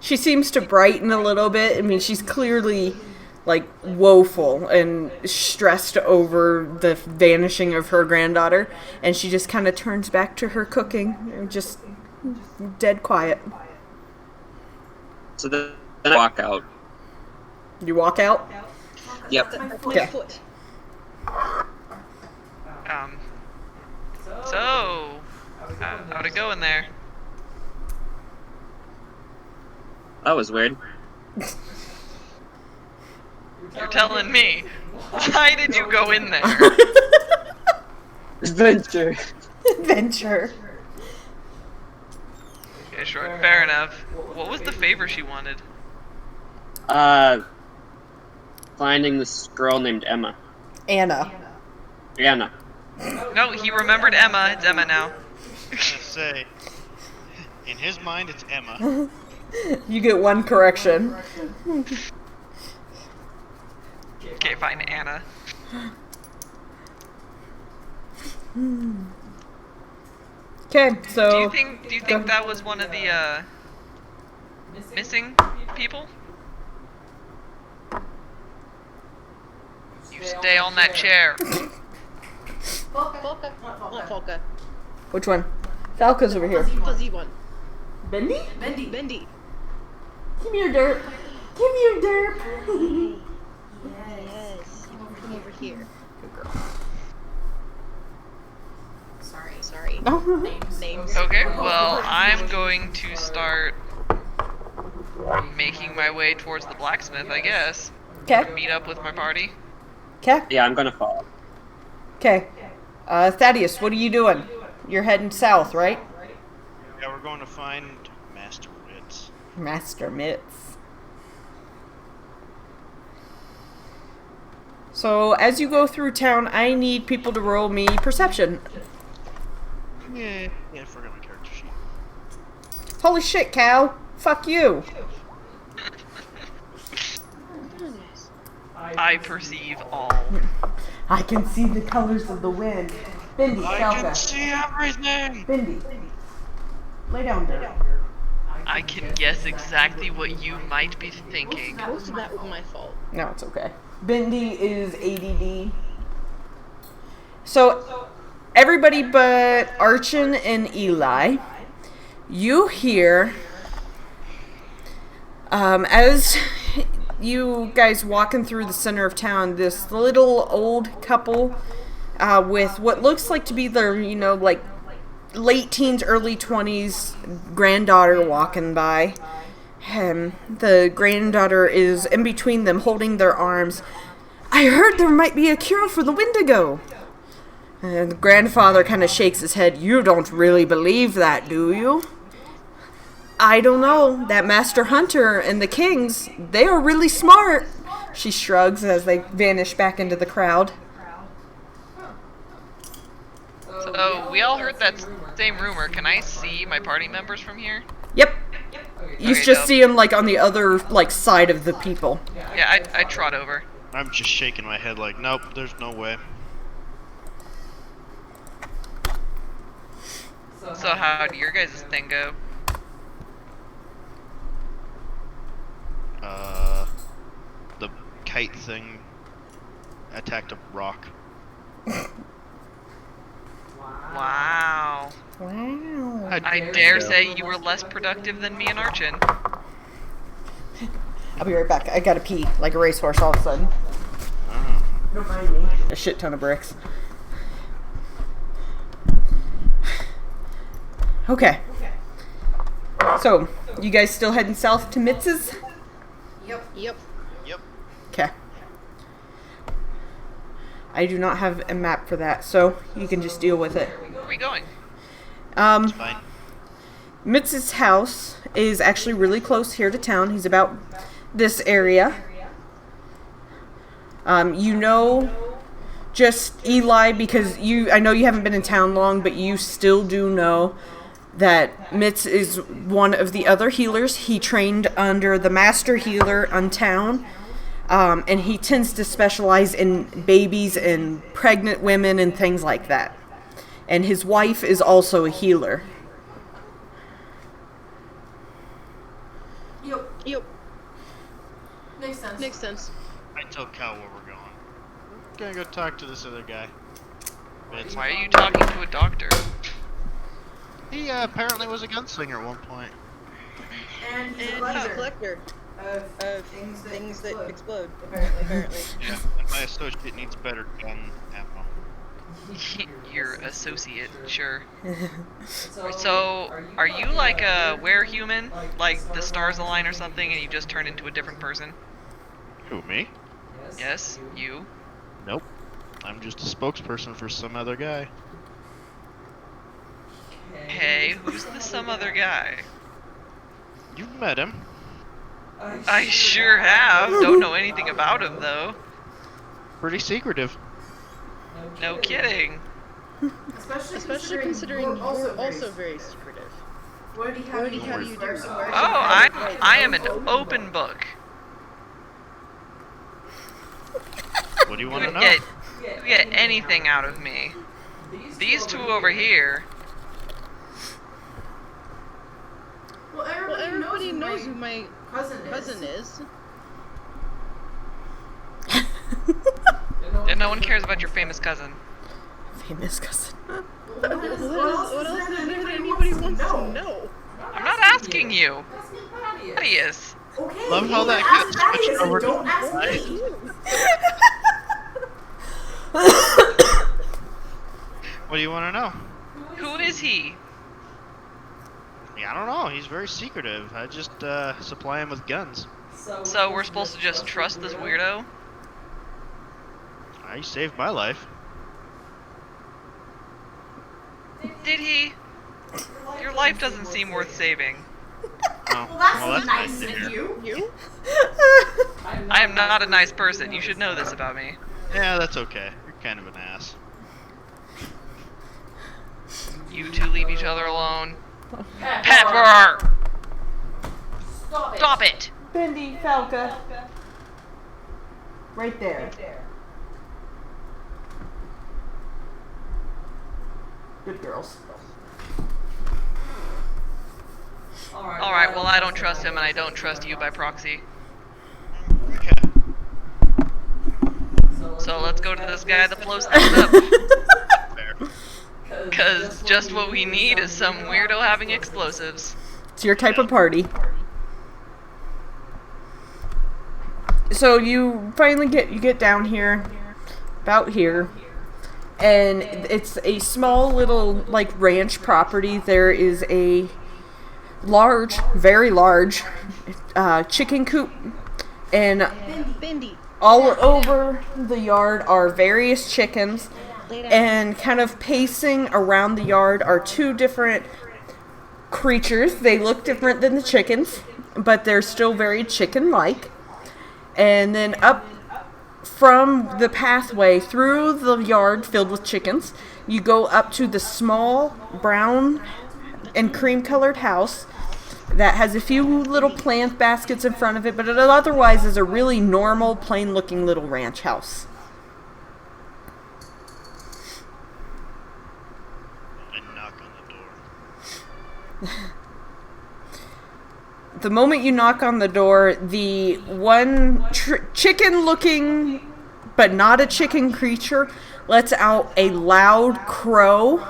[SPEAKER 1] She seems to brighten a little bit. I mean, she's clearly, like, woeful and stressed over the vanishing of her granddaughter, and she just kind of turns back to her cooking, just dead quiet.
[SPEAKER 2] So then I walk out.
[SPEAKER 1] You walk out?
[SPEAKER 2] Yep.
[SPEAKER 1] Okay.
[SPEAKER 3] So, how'd it go in there?
[SPEAKER 2] That was weird.
[SPEAKER 3] You're telling me. Why did you go in there?
[SPEAKER 2] Adventure.
[SPEAKER 1] Adventure.
[SPEAKER 3] Okay, sure, fair enough. What was the favor she wanted?
[SPEAKER 2] Finding this girl named Emma.
[SPEAKER 1] Anna.
[SPEAKER 2] Anna.
[SPEAKER 3] No, he remembered Emma. It's Emma now.
[SPEAKER 4] I was gonna say, in his mind, it's Emma.
[SPEAKER 1] You get one correction.
[SPEAKER 3] Okay, fine, Anna.
[SPEAKER 1] Okay, so...
[SPEAKER 3] Do you think that was one of the, missing people? You stay on that chair.
[SPEAKER 6] Falca. Not Falca.
[SPEAKER 1] Which one? Falco's over here.
[SPEAKER 6] Fuzzy one.
[SPEAKER 1] Bendy?
[SPEAKER 6] Bendy.
[SPEAKER 1] Give me your derp. Give me your derp.
[SPEAKER 6] Yes. Come over here.
[SPEAKER 1] Good girl.
[SPEAKER 6] Sorry. Names.
[SPEAKER 3] Okay, well, I'm going to start making my way towards the blacksmith, I guess.
[SPEAKER 1] Okay.
[SPEAKER 3] Meet up with my party.
[SPEAKER 1] Okay.
[SPEAKER 2] Yeah, I'm gonna follow.
[SPEAKER 1] Okay. Thaddeus, what are you doing? You're heading south, right?
[SPEAKER 4] Yeah, we're going to find Master Ritz.
[SPEAKER 1] Master Mitts. So, as you go through town, I need people to roll me perception.
[SPEAKER 4] Yeah, I forgot my character sheet.
[SPEAKER 1] Holy shit, Cal. Fuck you.
[SPEAKER 3] I perceive all.
[SPEAKER 1] I can see the colors of the wind. Bendy,
[SPEAKER 4] I
[SPEAKER 1] Falca.
[SPEAKER 4] can see everything!
[SPEAKER 1] Bendy. Lay down, dirt.
[SPEAKER 3] I can guess exactly what you might be thinking.
[SPEAKER 6] Most of that was my fault.
[SPEAKER 1] No, it's okay. Bendy is ADD. So, everybody but Archon and Eli, you hear, as you guys walking through the center of town, this little old couple with what looks like to be their, like late teens, early 20s granddaughter walking by. The granddaughter is in between them, holding their arms. I heard there might be a cure for the Wendigo. And the grandfather kind of shakes his head. You don't really believe that, do you? I don't know. That Master Hunter and the Kings, they are really smart. She shrugs as they vanish back into the crowd.
[SPEAKER 3] So, we all heard that same rumor. Can I see my party members from here?
[SPEAKER 1] Yep. You
[SPEAKER 3] Okay,
[SPEAKER 1] just
[SPEAKER 3] dope.
[SPEAKER 1] see them, like, on the other, like, side of the people.
[SPEAKER 3] Yeah, I trot over.
[SPEAKER 4] I'm just shaking my head like, nope, there's no way.
[SPEAKER 3] So how do your guys' thing go?
[SPEAKER 4] The kite thing attacked a rock.
[SPEAKER 3] Wow.
[SPEAKER 1] Wow.
[SPEAKER 3] I dare say you were less productive than me and Archon.
[SPEAKER 1] I'll be right back. I gotta pee, like a racehorse all of a sudden. Don't mind me. A shit ton of bricks. Okay. So, you guys still heading south to Mitz's?
[SPEAKER 6] Yep.
[SPEAKER 4] Yep.
[SPEAKER 1] Okay. I do not have a map for that, so you can just deal with it.
[SPEAKER 3] Where are we going?
[SPEAKER 4] It's fine.
[SPEAKER 1] Mitz's house is actually really close here to town. He's about this area. You know just Eli because I know you haven't been in town long, but you still do know that Mitz is one of the other healers. He trained under the master healer on town. And he tends to specialize in babies and pregnant women and things like that. And his wife is also a healer.
[SPEAKER 6] Yep.
[SPEAKER 5] Makes sense.
[SPEAKER 4] I tell Cal where we're going. We're gonna go talk to this other guy. Vince.
[SPEAKER 3] Why are you talking to a doctor?
[SPEAKER 4] He apparently was a gunslinger at one point.
[SPEAKER 5] And
[SPEAKER 6] He's a collector of things that explode, apparently.
[SPEAKER 4] Yeah, and my associate needs better gun ammo.
[SPEAKER 3] Your associate, sure. So, are you like a were-human? Like the stars align or something and you just turn into a different person?
[SPEAKER 4] Who, me?
[SPEAKER 3] Yes, you.
[SPEAKER 4] Nope. I'm just a spokesperson for some other guy.
[SPEAKER 3] Hey, who's the some other guy?
[SPEAKER 4] You've met him.
[SPEAKER 3] I sure have. Don't know anything about him, though.
[SPEAKER 4] Pretty secretive.
[SPEAKER 3] No kidding.
[SPEAKER 6] Especially considering you're also very secretive. What do you have you do?
[SPEAKER 3] Oh, I am an open book.
[SPEAKER 4] What do you want to
[SPEAKER 3] You
[SPEAKER 4] know?
[SPEAKER 3] get anything out of me. These two over here.
[SPEAKER 6] Well, everybody knows who my cousin is.
[SPEAKER 3] And no one cares about your famous cousin.
[SPEAKER 1] Famous cousin.
[SPEAKER 6] What else is there that anybody wants to know?
[SPEAKER 3] I'm not asking you. Thaddeus.
[SPEAKER 4] Love how that got switched over to What do you want to know?
[SPEAKER 3] Who is he?
[SPEAKER 4] Yeah, I don't know. He's very secretive. I just supply him with guns.
[SPEAKER 3] So we're supposed to just trust this weirdo?
[SPEAKER 4] He saved my life.
[SPEAKER 3] Did he? Your life doesn't seem worth saving.
[SPEAKER 4] Oh, well, that's nice to hear.
[SPEAKER 6] You?
[SPEAKER 3] I am not a nice person. You should know this about me.
[SPEAKER 4] Yeah, that's okay. You're kind of an ass.
[SPEAKER 3] You two leave each other alone. Pepper! Stop it!
[SPEAKER 1] Bendy, Falca. Right there. Good girls.
[SPEAKER 3] Alright, well I don't trust him and I don't trust you by proxy.
[SPEAKER 4] Okay.
[SPEAKER 3] So let's go to this guy that blows things up.
[SPEAKER 4] Fair.
[SPEAKER 3] Cause just what we need is some weirdo having explosives.
[SPEAKER 1] It's your type of party. So you finally get down here, about here, and it's a small little like ranch property. There is a large, very large chicken coop, and
[SPEAKER 6] Bendy.
[SPEAKER 1] all over the yard are various chickens, and kind of pacing around the yard are two different creatures. They look different than the chickens, but they're still very chicken-like. And then up from the pathway through the yard filled with chickens, you go up to the small brown and cream-colored house that has a few little plant baskets in front of it, but it otherwise is a really normal, plain-looking little ranch house.
[SPEAKER 4] I knock on the door.
[SPEAKER 1] The moment you knock on the door, the one chicken-looking, but not a chicken creature, lets out a loud crow.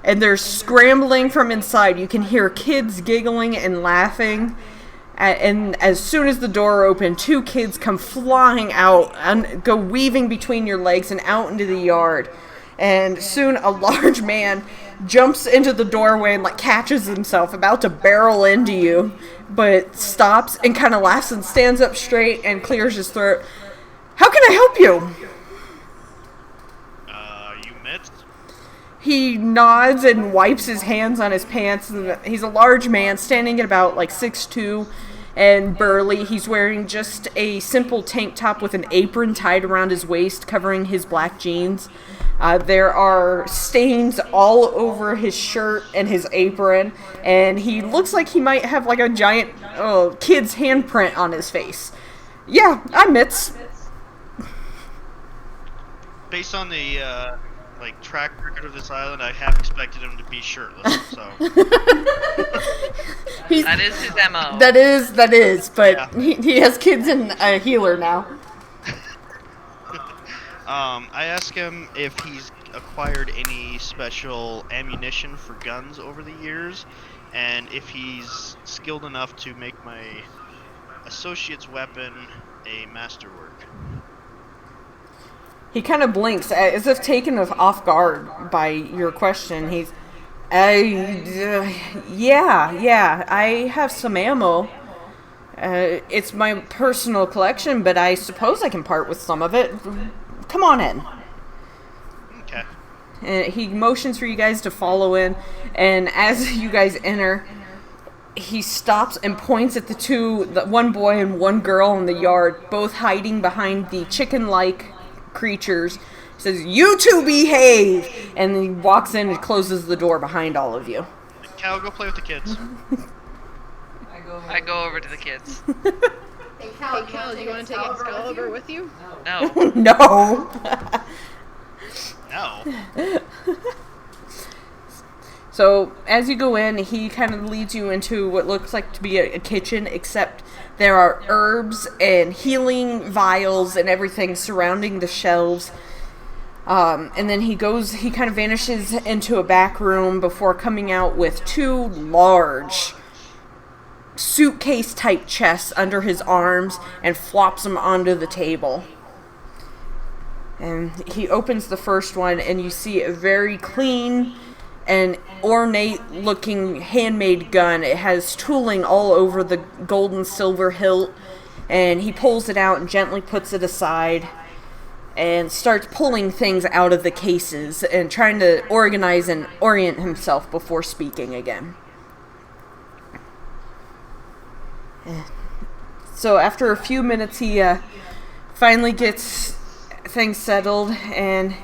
[SPEAKER 1] And they're scrambling from inside. You can hear kids giggling and laughing. And as soon as the door opened, 2 kids come flying out and go weaving between your legs and out into the yard. And soon a large man jumps into the doorway and catches himself, about to barrel into you, but stops and kind of laughs and stands up straight and clears his throat. How can I help you?
[SPEAKER 4] You Mitz?
[SPEAKER 1] He nods and wipes his hands on his pants. He's a large man, standing at about 6'2", and burly. He's wearing just a simple tank top with an apron tied around his waist, covering his black jeans. There are stains all over his shirt and his apron, and he looks like he might have a giant kid's handprint on his face. Yeah, I'm Mitz.
[SPEAKER 4] Based on the track record of this island, I half expected him to be shirtless. So
[SPEAKER 3] that is his MO.
[SPEAKER 1] That is. But yeah. He has kids and a healer now.
[SPEAKER 4] I ask him if he's acquired any special ammunition for guns over the years, and if he's skilled enough to make my associate's weapon a masterwork.
[SPEAKER 1] He kind of blinks, as if taken off guard by your question. Yeah, I have some ammo. It's my personal collection, but I suppose I can part with some of it. Come on in.
[SPEAKER 4] Okay.
[SPEAKER 1] And he motions for you guys to follow in, and as you guys enter, he stops and points at the one boy and one girl in the yard, both hiding behind the chicken-like creatures. He says, "You two behave!" And then he walks in and closes the door behind all of you.
[SPEAKER 4] Cal, go play with the kids.
[SPEAKER 3] I go over to the kids.
[SPEAKER 6] Hey Cal, do you want to take Excalibur with you?
[SPEAKER 3] No.
[SPEAKER 1] No.
[SPEAKER 4] No.
[SPEAKER 1] So as you go in, he kind of leads you into what looks like to be a kitchen, except there are herbs and healing vials and everything surrounding the shelves. And then he kind of vanishes into a back room before coming out with 2 large suitcase-type chests under his arms and flops them onto the table. And he opens the first one, and you see a very clean and ornate-looking handmade gun. It has tooling all over the gold and silver hilt, and he pulls it out and gently puts it aside and starts pulling things out of the cases and trying to organize and orient himself before speaking again. So after a few minutes, he finally gets things settled, and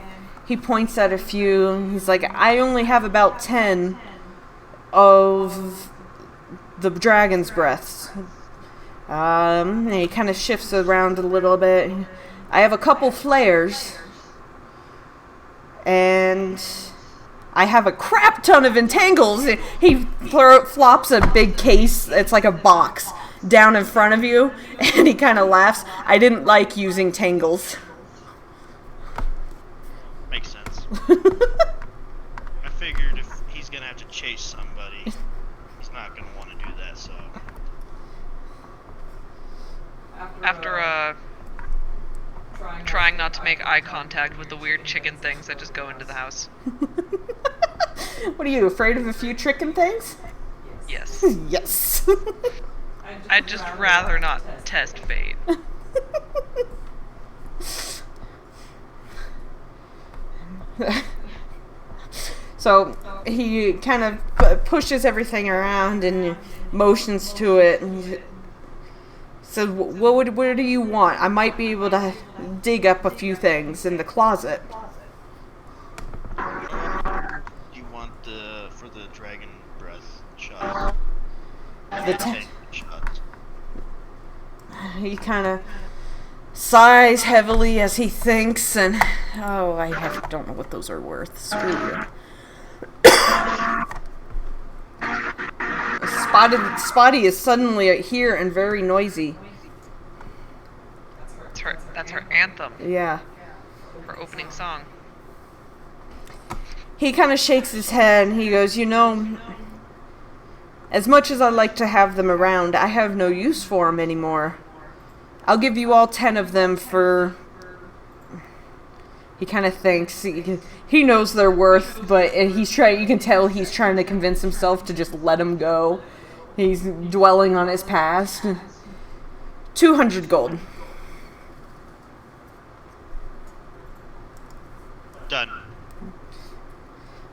[SPEAKER 1] he points at a few, and he's like, I only have about 10 of the dragon's breaths. And he kind of shifts around a little bit. I have a couple flares, and I have a crap ton of entangles. He flops a big case, it's like a box, down in front of you, and he kind of laughs. I didn't like using tangles.
[SPEAKER 4] Makes sense. I figured if he's gonna have to chase somebody, he's not gonna want to do that, so.
[SPEAKER 3] After trying not to make eye contact with the weird chicken things that just go into the house.
[SPEAKER 1] What are you, afraid of a few chicken things?
[SPEAKER 3] Yes.
[SPEAKER 1] Yes.
[SPEAKER 3] I'd just rather not test fate.
[SPEAKER 1] So he kind of pushes everything around and motions to it. And says, what do you want? I might be able to dig up a few things in the closet.
[SPEAKER 4] Do you want for the dragon breath shots? Shots.
[SPEAKER 1] He kind of sighs heavily as he thinks, and don't know what those are worth. Screw you. Spotty is suddenly here and very noisy.
[SPEAKER 3] That's her anthem.
[SPEAKER 1] Yeah.
[SPEAKER 3] Her opening song.
[SPEAKER 1] He kind of shakes his head and he goes, as much as I'd like to have them around, I have no use for them anymore. I'll give you all 10 of them for... He kind of thinks. He knows their worth, but you can tell he's trying to convince himself to just let them go. He's dwelling on his past. 200 gold.
[SPEAKER 4] Done.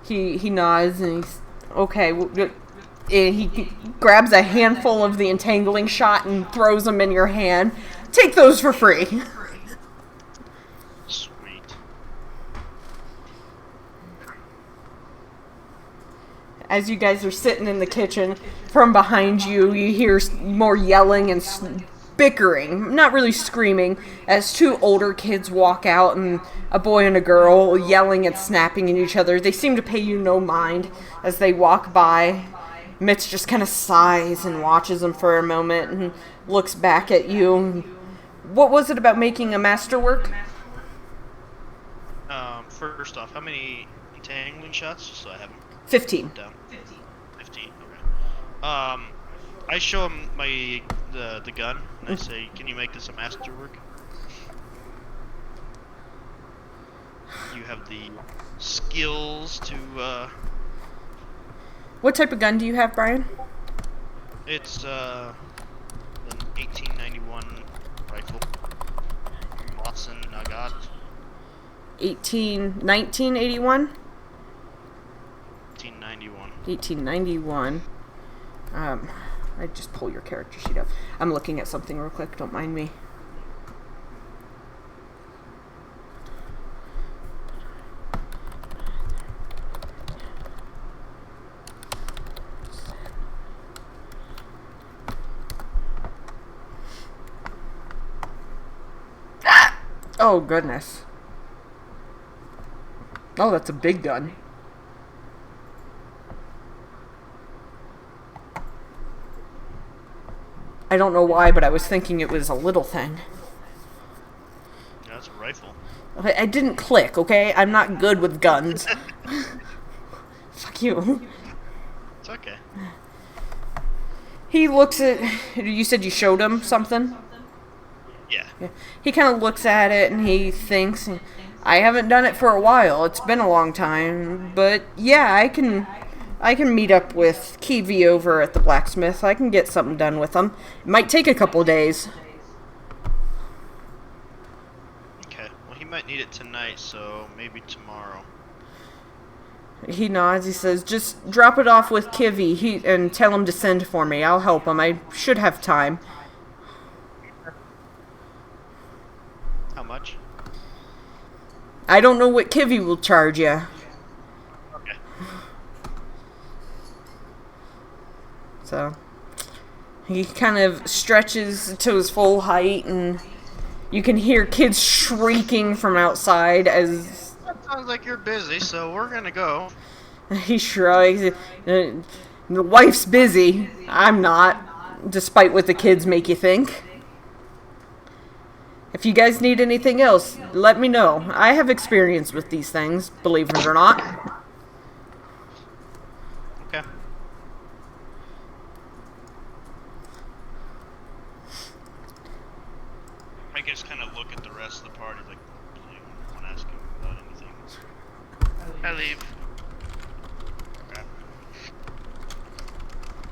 [SPEAKER 1] He nods and he's okay. And he grabs a handful of the entangling shot and throws them in your hand. Take those for free.
[SPEAKER 4] Sweet.
[SPEAKER 1] As you guys are sitting in the kitchen, from behind you, you hear more yelling and bickering, not really screaming, as 2 older kids walk out, and a boy and a girl yelling and snapping at each other. They seem to pay you no mind as they walk by. Mitch just kind of sighs and watches them for a moment and looks back at you. What was it about making a masterwork?
[SPEAKER 4] First off, how many entangling shots? Just so I have them
[SPEAKER 1] 15.
[SPEAKER 4] down. 15. Okay. I show him the gun and I say, "Can you make this a masterwork? You have the skills to."
[SPEAKER 1] What type of gun do you have, Brian?
[SPEAKER 4] It's an 1891 rifle. Watson Nagat.
[SPEAKER 1] 1981?
[SPEAKER 4] 1891.
[SPEAKER 1] 1891. I just pull your character sheet up. I'm looking at something real quick, don't mind me. Oh, goodness. Oh, that's a big gun. I don't know why, but I was thinking it was a little thing.
[SPEAKER 4] Yeah, that's a rifle.
[SPEAKER 1] I didn't click, okay? I'm not good with guns. Fuck you.
[SPEAKER 4] It's okay.
[SPEAKER 1] He looks at... You said you showed him something?
[SPEAKER 4] Yeah.
[SPEAKER 1] He kind of looks at it and he thinks, I haven't done it for a while. It's been a long time. But yeah, I can meet up with Kiwi over at the blacksmith. I can get something done with him. It might take a couple days.
[SPEAKER 4] Okay. Well, he might need it tonight, so maybe tomorrow.
[SPEAKER 1] He nods. He says, just drop it off with Kiwi and tell him to send for me. I'll help him. I should have time.
[SPEAKER 4] How much?
[SPEAKER 1] I don't know what Kiwi will charge you.
[SPEAKER 4] Okay.
[SPEAKER 1] So he kind of stretches to his full height, and you can hear kids shrieking from outside as...
[SPEAKER 4] That sounds like you're busy, so we're gonna go.
[SPEAKER 1] He shrugs. The wife's busy. I'm not, despite what the kids make you think. If you guys need anything else, let me know. I have experience with these things, believe it or not.
[SPEAKER 4] Okay. I just kind of look at the rest of the party, like, do you want to ask him about anything?
[SPEAKER 3] I leave.
[SPEAKER 4] Okay.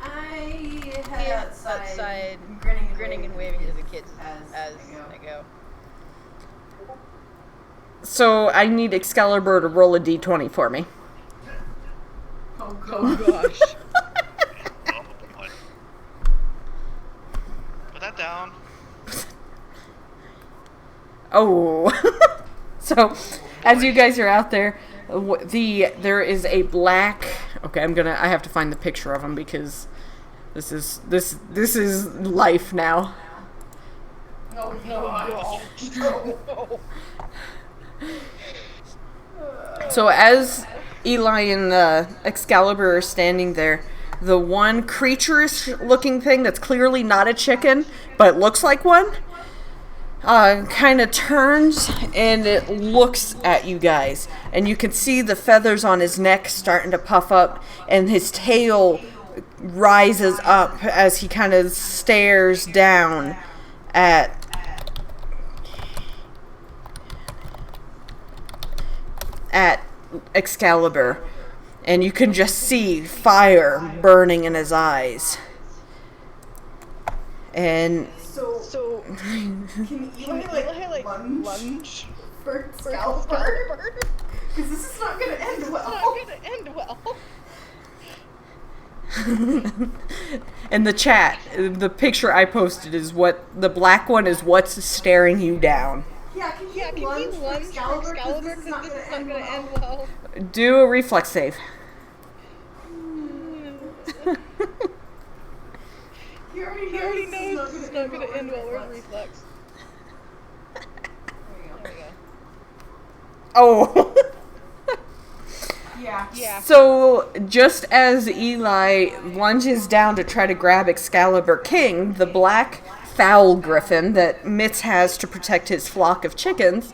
[SPEAKER 6] I head outside, grinning and waving to the kids as I go.
[SPEAKER 1] So I need Excalibur to roll a d20 for me.
[SPEAKER 6] Oh gosh.
[SPEAKER 4] Oh, boy. Put that down.
[SPEAKER 1] Oh. So, as you guys are out there, there is a black. Okay, I have to find the picture of him because this is life now.
[SPEAKER 6] Oh no.
[SPEAKER 1] So as Eli and Excalibur are standing there, the one creature-looking thing that's clearly not a chicken, but looks like one, kind of turns and it looks at you guys. And you can see the feathers on his neck starting to puff up, and his tail rises up as he kind of stares down at Excalibur, and you can just see fire burning in his eyes. And
[SPEAKER 6] So can Eli like lunge for Excalibur?
[SPEAKER 1] because this is not going to end well. In the chat, the picture I posted is what the black one is. What's staring you down?
[SPEAKER 6] Yeah, can you lunge for Excalibur? Because this is not going to end well.
[SPEAKER 1] Do a reflex save.
[SPEAKER 6] He already knows this is not going to end well. Where's reflex? There we go.
[SPEAKER 1] Oh.
[SPEAKER 6] Yeah.
[SPEAKER 1] So, just as Eli lunges down to try to grab Excalibur King, the black fowl griffin that Mitz has to protect his flock of chickens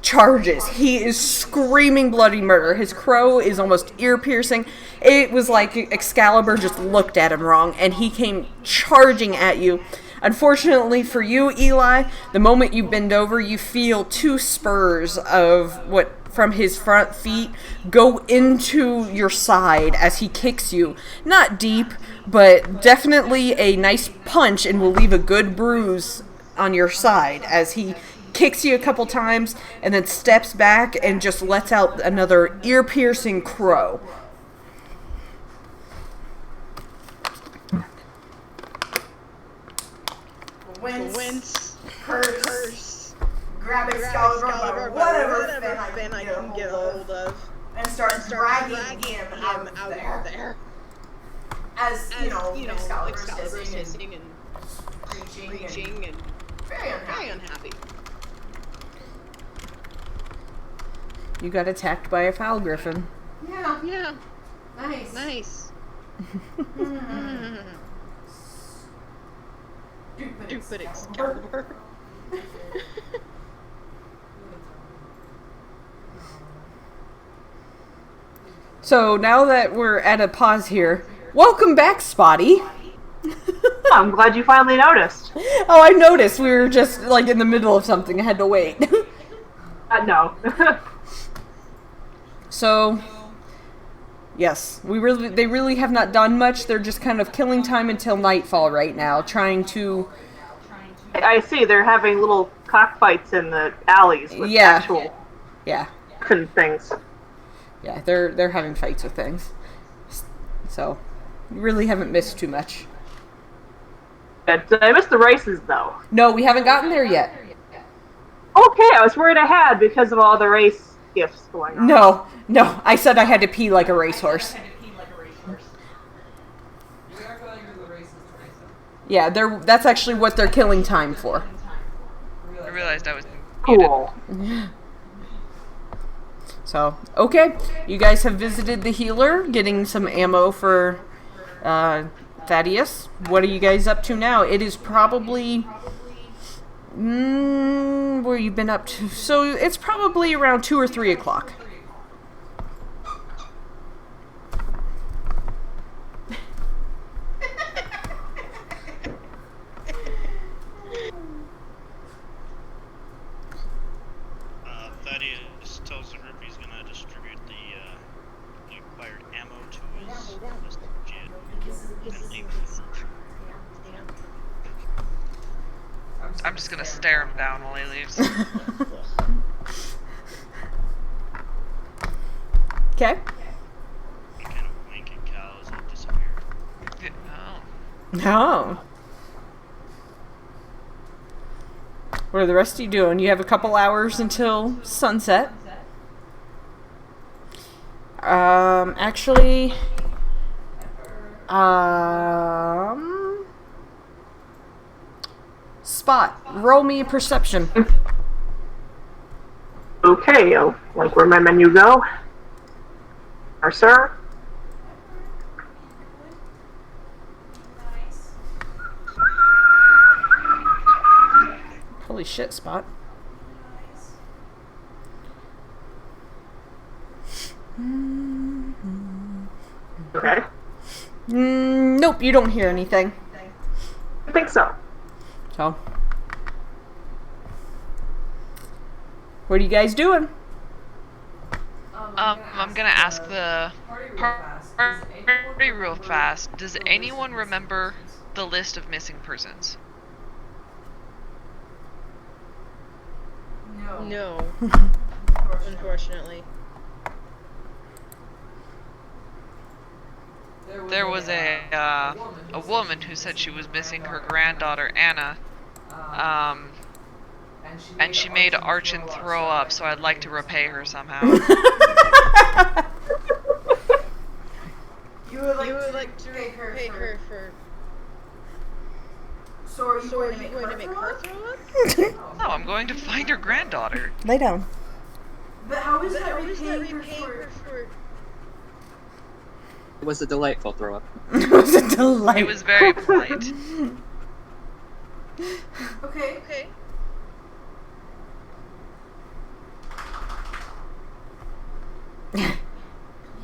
[SPEAKER 1] charges. He is screaming bloody murder. His crow is almost ear-piercing. It was like Excalibur just looked at him wrong, and he came charging at you. Unfortunately for you, Eli, the moment you bend over, you feel two spurs from his front feet go into your side as he kicks you. Not deep, but definitely a nice punch, and will leave a good bruise on your side as he kicks you a couple times and then steps back and just lets out another ear-piercing crow.
[SPEAKER 6] Wince,
[SPEAKER 5] curse,
[SPEAKER 6] grab Excalibur, whatever fin I can get a hold of,
[SPEAKER 1] And start dragging
[SPEAKER 6] him
[SPEAKER 1] out
[SPEAKER 6] out
[SPEAKER 1] of
[SPEAKER 6] of there.
[SPEAKER 1] As you know,
[SPEAKER 6] Excalibur's
[SPEAKER 1] Excalibur's
[SPEAKER 6] hissing and screeching and very unhappy.
[SPEAKER 1] You got attacked by a fowl griffin.
[SPEAKER 6] Yeah.
[SPEAKER 1] Nice.
[SPEAKER 6] Nice. Stupid Excalibur.
[SPEAKER 1] So now that we're at a pause here, welcome back, Spotty.
[SPEAKER 8] I'm glad you finally noticed.
[SPEAKER 1] Oh, I noticed. We were just like in the middle of something. I had to wait.
[SPEAKER 8] No.
[SPEAKER 1] So, yes, they really have not done much. They're just kind of killing time until nightfall right now, trying to...
[SPEAKER 8] I see they're having little cockfights in the alleys with actual things.
[SPEAKER 1] Yeah, they're having fights with things. So, really haven't missed too much.
[SPEAKER 8] I missed the races, though.
[SPEAKER 1] No, we haven't gotten there yet.
[SPEAKER 8] Okay, I was worried I had because of all the race gifts going on.
[SPEAKER 1] No, I said I had to pee like a racehorse. Yeah, that's actually what they're killing time for.
[SPEAKER 3] I realized I was
[SPEAKER 8] cool.
[SPEAKER 1] So, okay, you guys have visited the healer, getting some ammo for Thaddeus. What are you guys up to now? It is probably... where you been up to? So, it's probably around 2 or 3 o'clock.
[SPEAKER 4] Thaddeus tells the group he's gonna distribute the acquired ammo to his legit and leave.
[SPEAKER 3] I'm just gonna stare him down while he leaves.
[SPEAKER 1] Okay.
[SPEAKER 4] Kind of winking.
[SPEAKER 1] No. What are the rest of you doing? You have a couple hours until sunset. Actually, Spot, roll me a perception.
[SPEAKER 8] Okay, I'll like where my menu go. Or sir?
[SPEAKER 1] Holy shit, Spot.
[SPEAKER 8] Okay.
[SPEAKER 1] Nope, you don't hear anything.
[SPEAKER 8] I think so.
[SPEAKER 1] So, what are you guys doing?
[SPEAKER 3] I'm gonna ask the party real fast. Does anyone remember the list of missing persons?
[SPEAKER 6] No. Unfortunately.
[SPEAKER 3] There was a woman who said she was missing her granddaughter Anna, and she made Archon throw up, so I'd like to repay her somehow.
[SPEAKER 6] You would like to pay her for... So are you going to make her throw up?
[SPEAKER 3] No, I'm going to find her granddaughter.
[SPEAKER 1] Lay down.
[SPEAKER 6] But how is that repaying her for...
[SPEAKER 2] It was a delightful throw up.
[SPEAKER 1] It was a delight.
[SPEAKER 3] It was very polite.
[SPEAKER 6] Okay.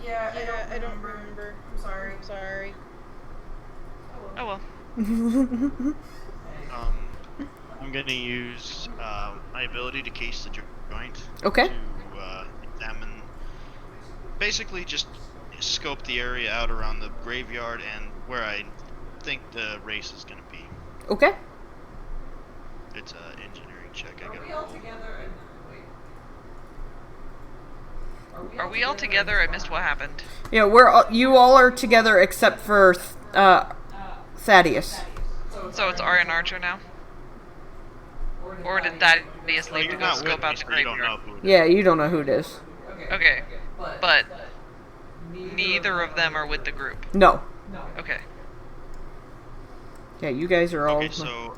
[SPEAKER 6] Yeah, I don't remember. I'm sorry.
[SPEAKER 3] Oh well.
[SPEAKER 4] I'm gonna use my ability to case the joint.
[SPEAKER 1] Okay.
[SPEAKER 4] To examine, basically just scope the area out around the graveyard and where I think the race is gonna be.
[SPEAKER 1] Okay.
[SPEAKER 4] It's an engineering check. I gotta
[SPEAKER 7] all
[SPEAKER 4] roll.
[SPEAKER 7] together and
[SPEAKER 3] Are we all together? I missed what happened.
[SPEAKER 1] Yeah, you all are together except for Thaddeus.
[SPEAKER 3] So it's Arya and Archer now? Or did Thaddeus
[SPEAKER 4] Well,
[SPEAKER 3] leave to
[SPEAKER 4] you're
[SPEAKER 3] go
[SPEAKER 4] not
[SPEAKER 3] scope
[SPEAKER 4] with
[SPEAKER 3] out
[SPEAKER 4] me,
[SPEAKER 3] the
[SPEAKER 4] so you don't
[SPEAKER 3] graveyard?
[SPEAKER 4] know who it is.
[SPEAKER 1] Yeah, you don't know who it is.
[SPEAKER 3] Okay, but neither of them are with the group.
[SPEAKER 1] No.
[SPEAKER 3] Okay.
[SPEAKER 1] Yeah, you guys are all...
[SPEAKER 4] Okay, so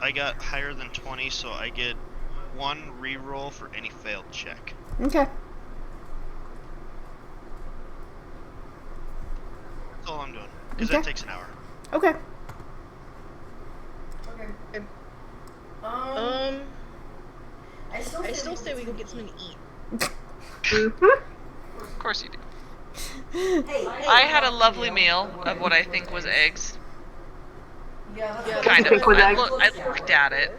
[SPEAKER 4] I got higher than 20, so I get 1 reroll for any failed check.
[SPEAKER 1] Okay.
[SPEAKER 4] That's all I'm doing, because
[SPEAKER 1] Okay.
[SPEAKER 4] that takes an hour.
[SPEAKER 1] Okay.
[SPEAKER 6] I still say we go get something to eat.
[SPEAKER 3] Of course you do. I had a lovely meal of what I think was eggs. Kind of.
[SPEAKER 8] think with eggs?
[SPEAKER 3] I looked at it,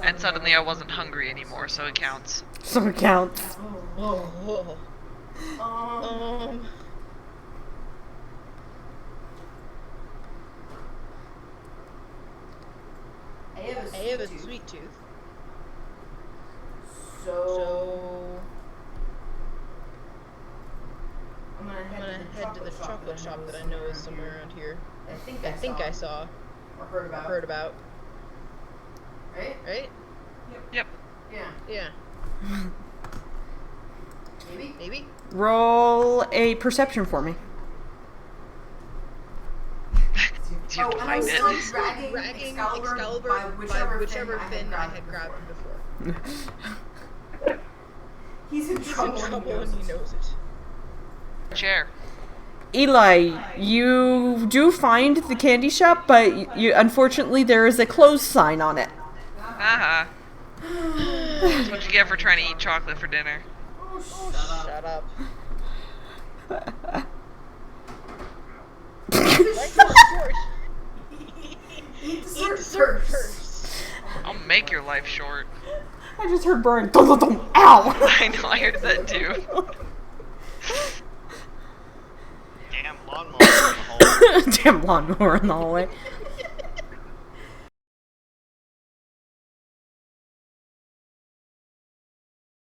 [SPEAKER 3] and suddenly I wasn't hungry anymore, so it counts.
[SPEAKER 1] So it counts.
[SPEAKER 6] I have a sweet tooth. So I'm gonna head to the chocolate shop that I know is somewhere around here. I think I saw or heard about. Right?
[SPEAKER 3] Yep.
[SPEAKER 6] Yeah. Maybe?
[SPEAKER 1] Roll a perception for me.
[SPEAKER 3] Do you find it?
[SPEAKER 6] Dragging Excalibur by whichever fin I had grabbed before. He's in trouble and he knows it.
[SPEAKER 3] Chair.
[SPEAKER 1] Eli, you do find the candy shop, but you unfortunately there is a closed sign on it.
[SPEAKER 3] Haha. That's what you get for trying to eat chocolate for dinner.
[SPEAKER 6] Shut up. Eat dessert first.
[SPEAKER 3] I'll make your life short.
[SPEAKER 1] I just heard Brian. Dum, dum, dum, ow!
[SPEAKER 3] I know, I heard that too.
[SPEAKER 4] Damn lawnmower in the hallway.
[SPEAKER 1] Damn lawnmower in the hallway.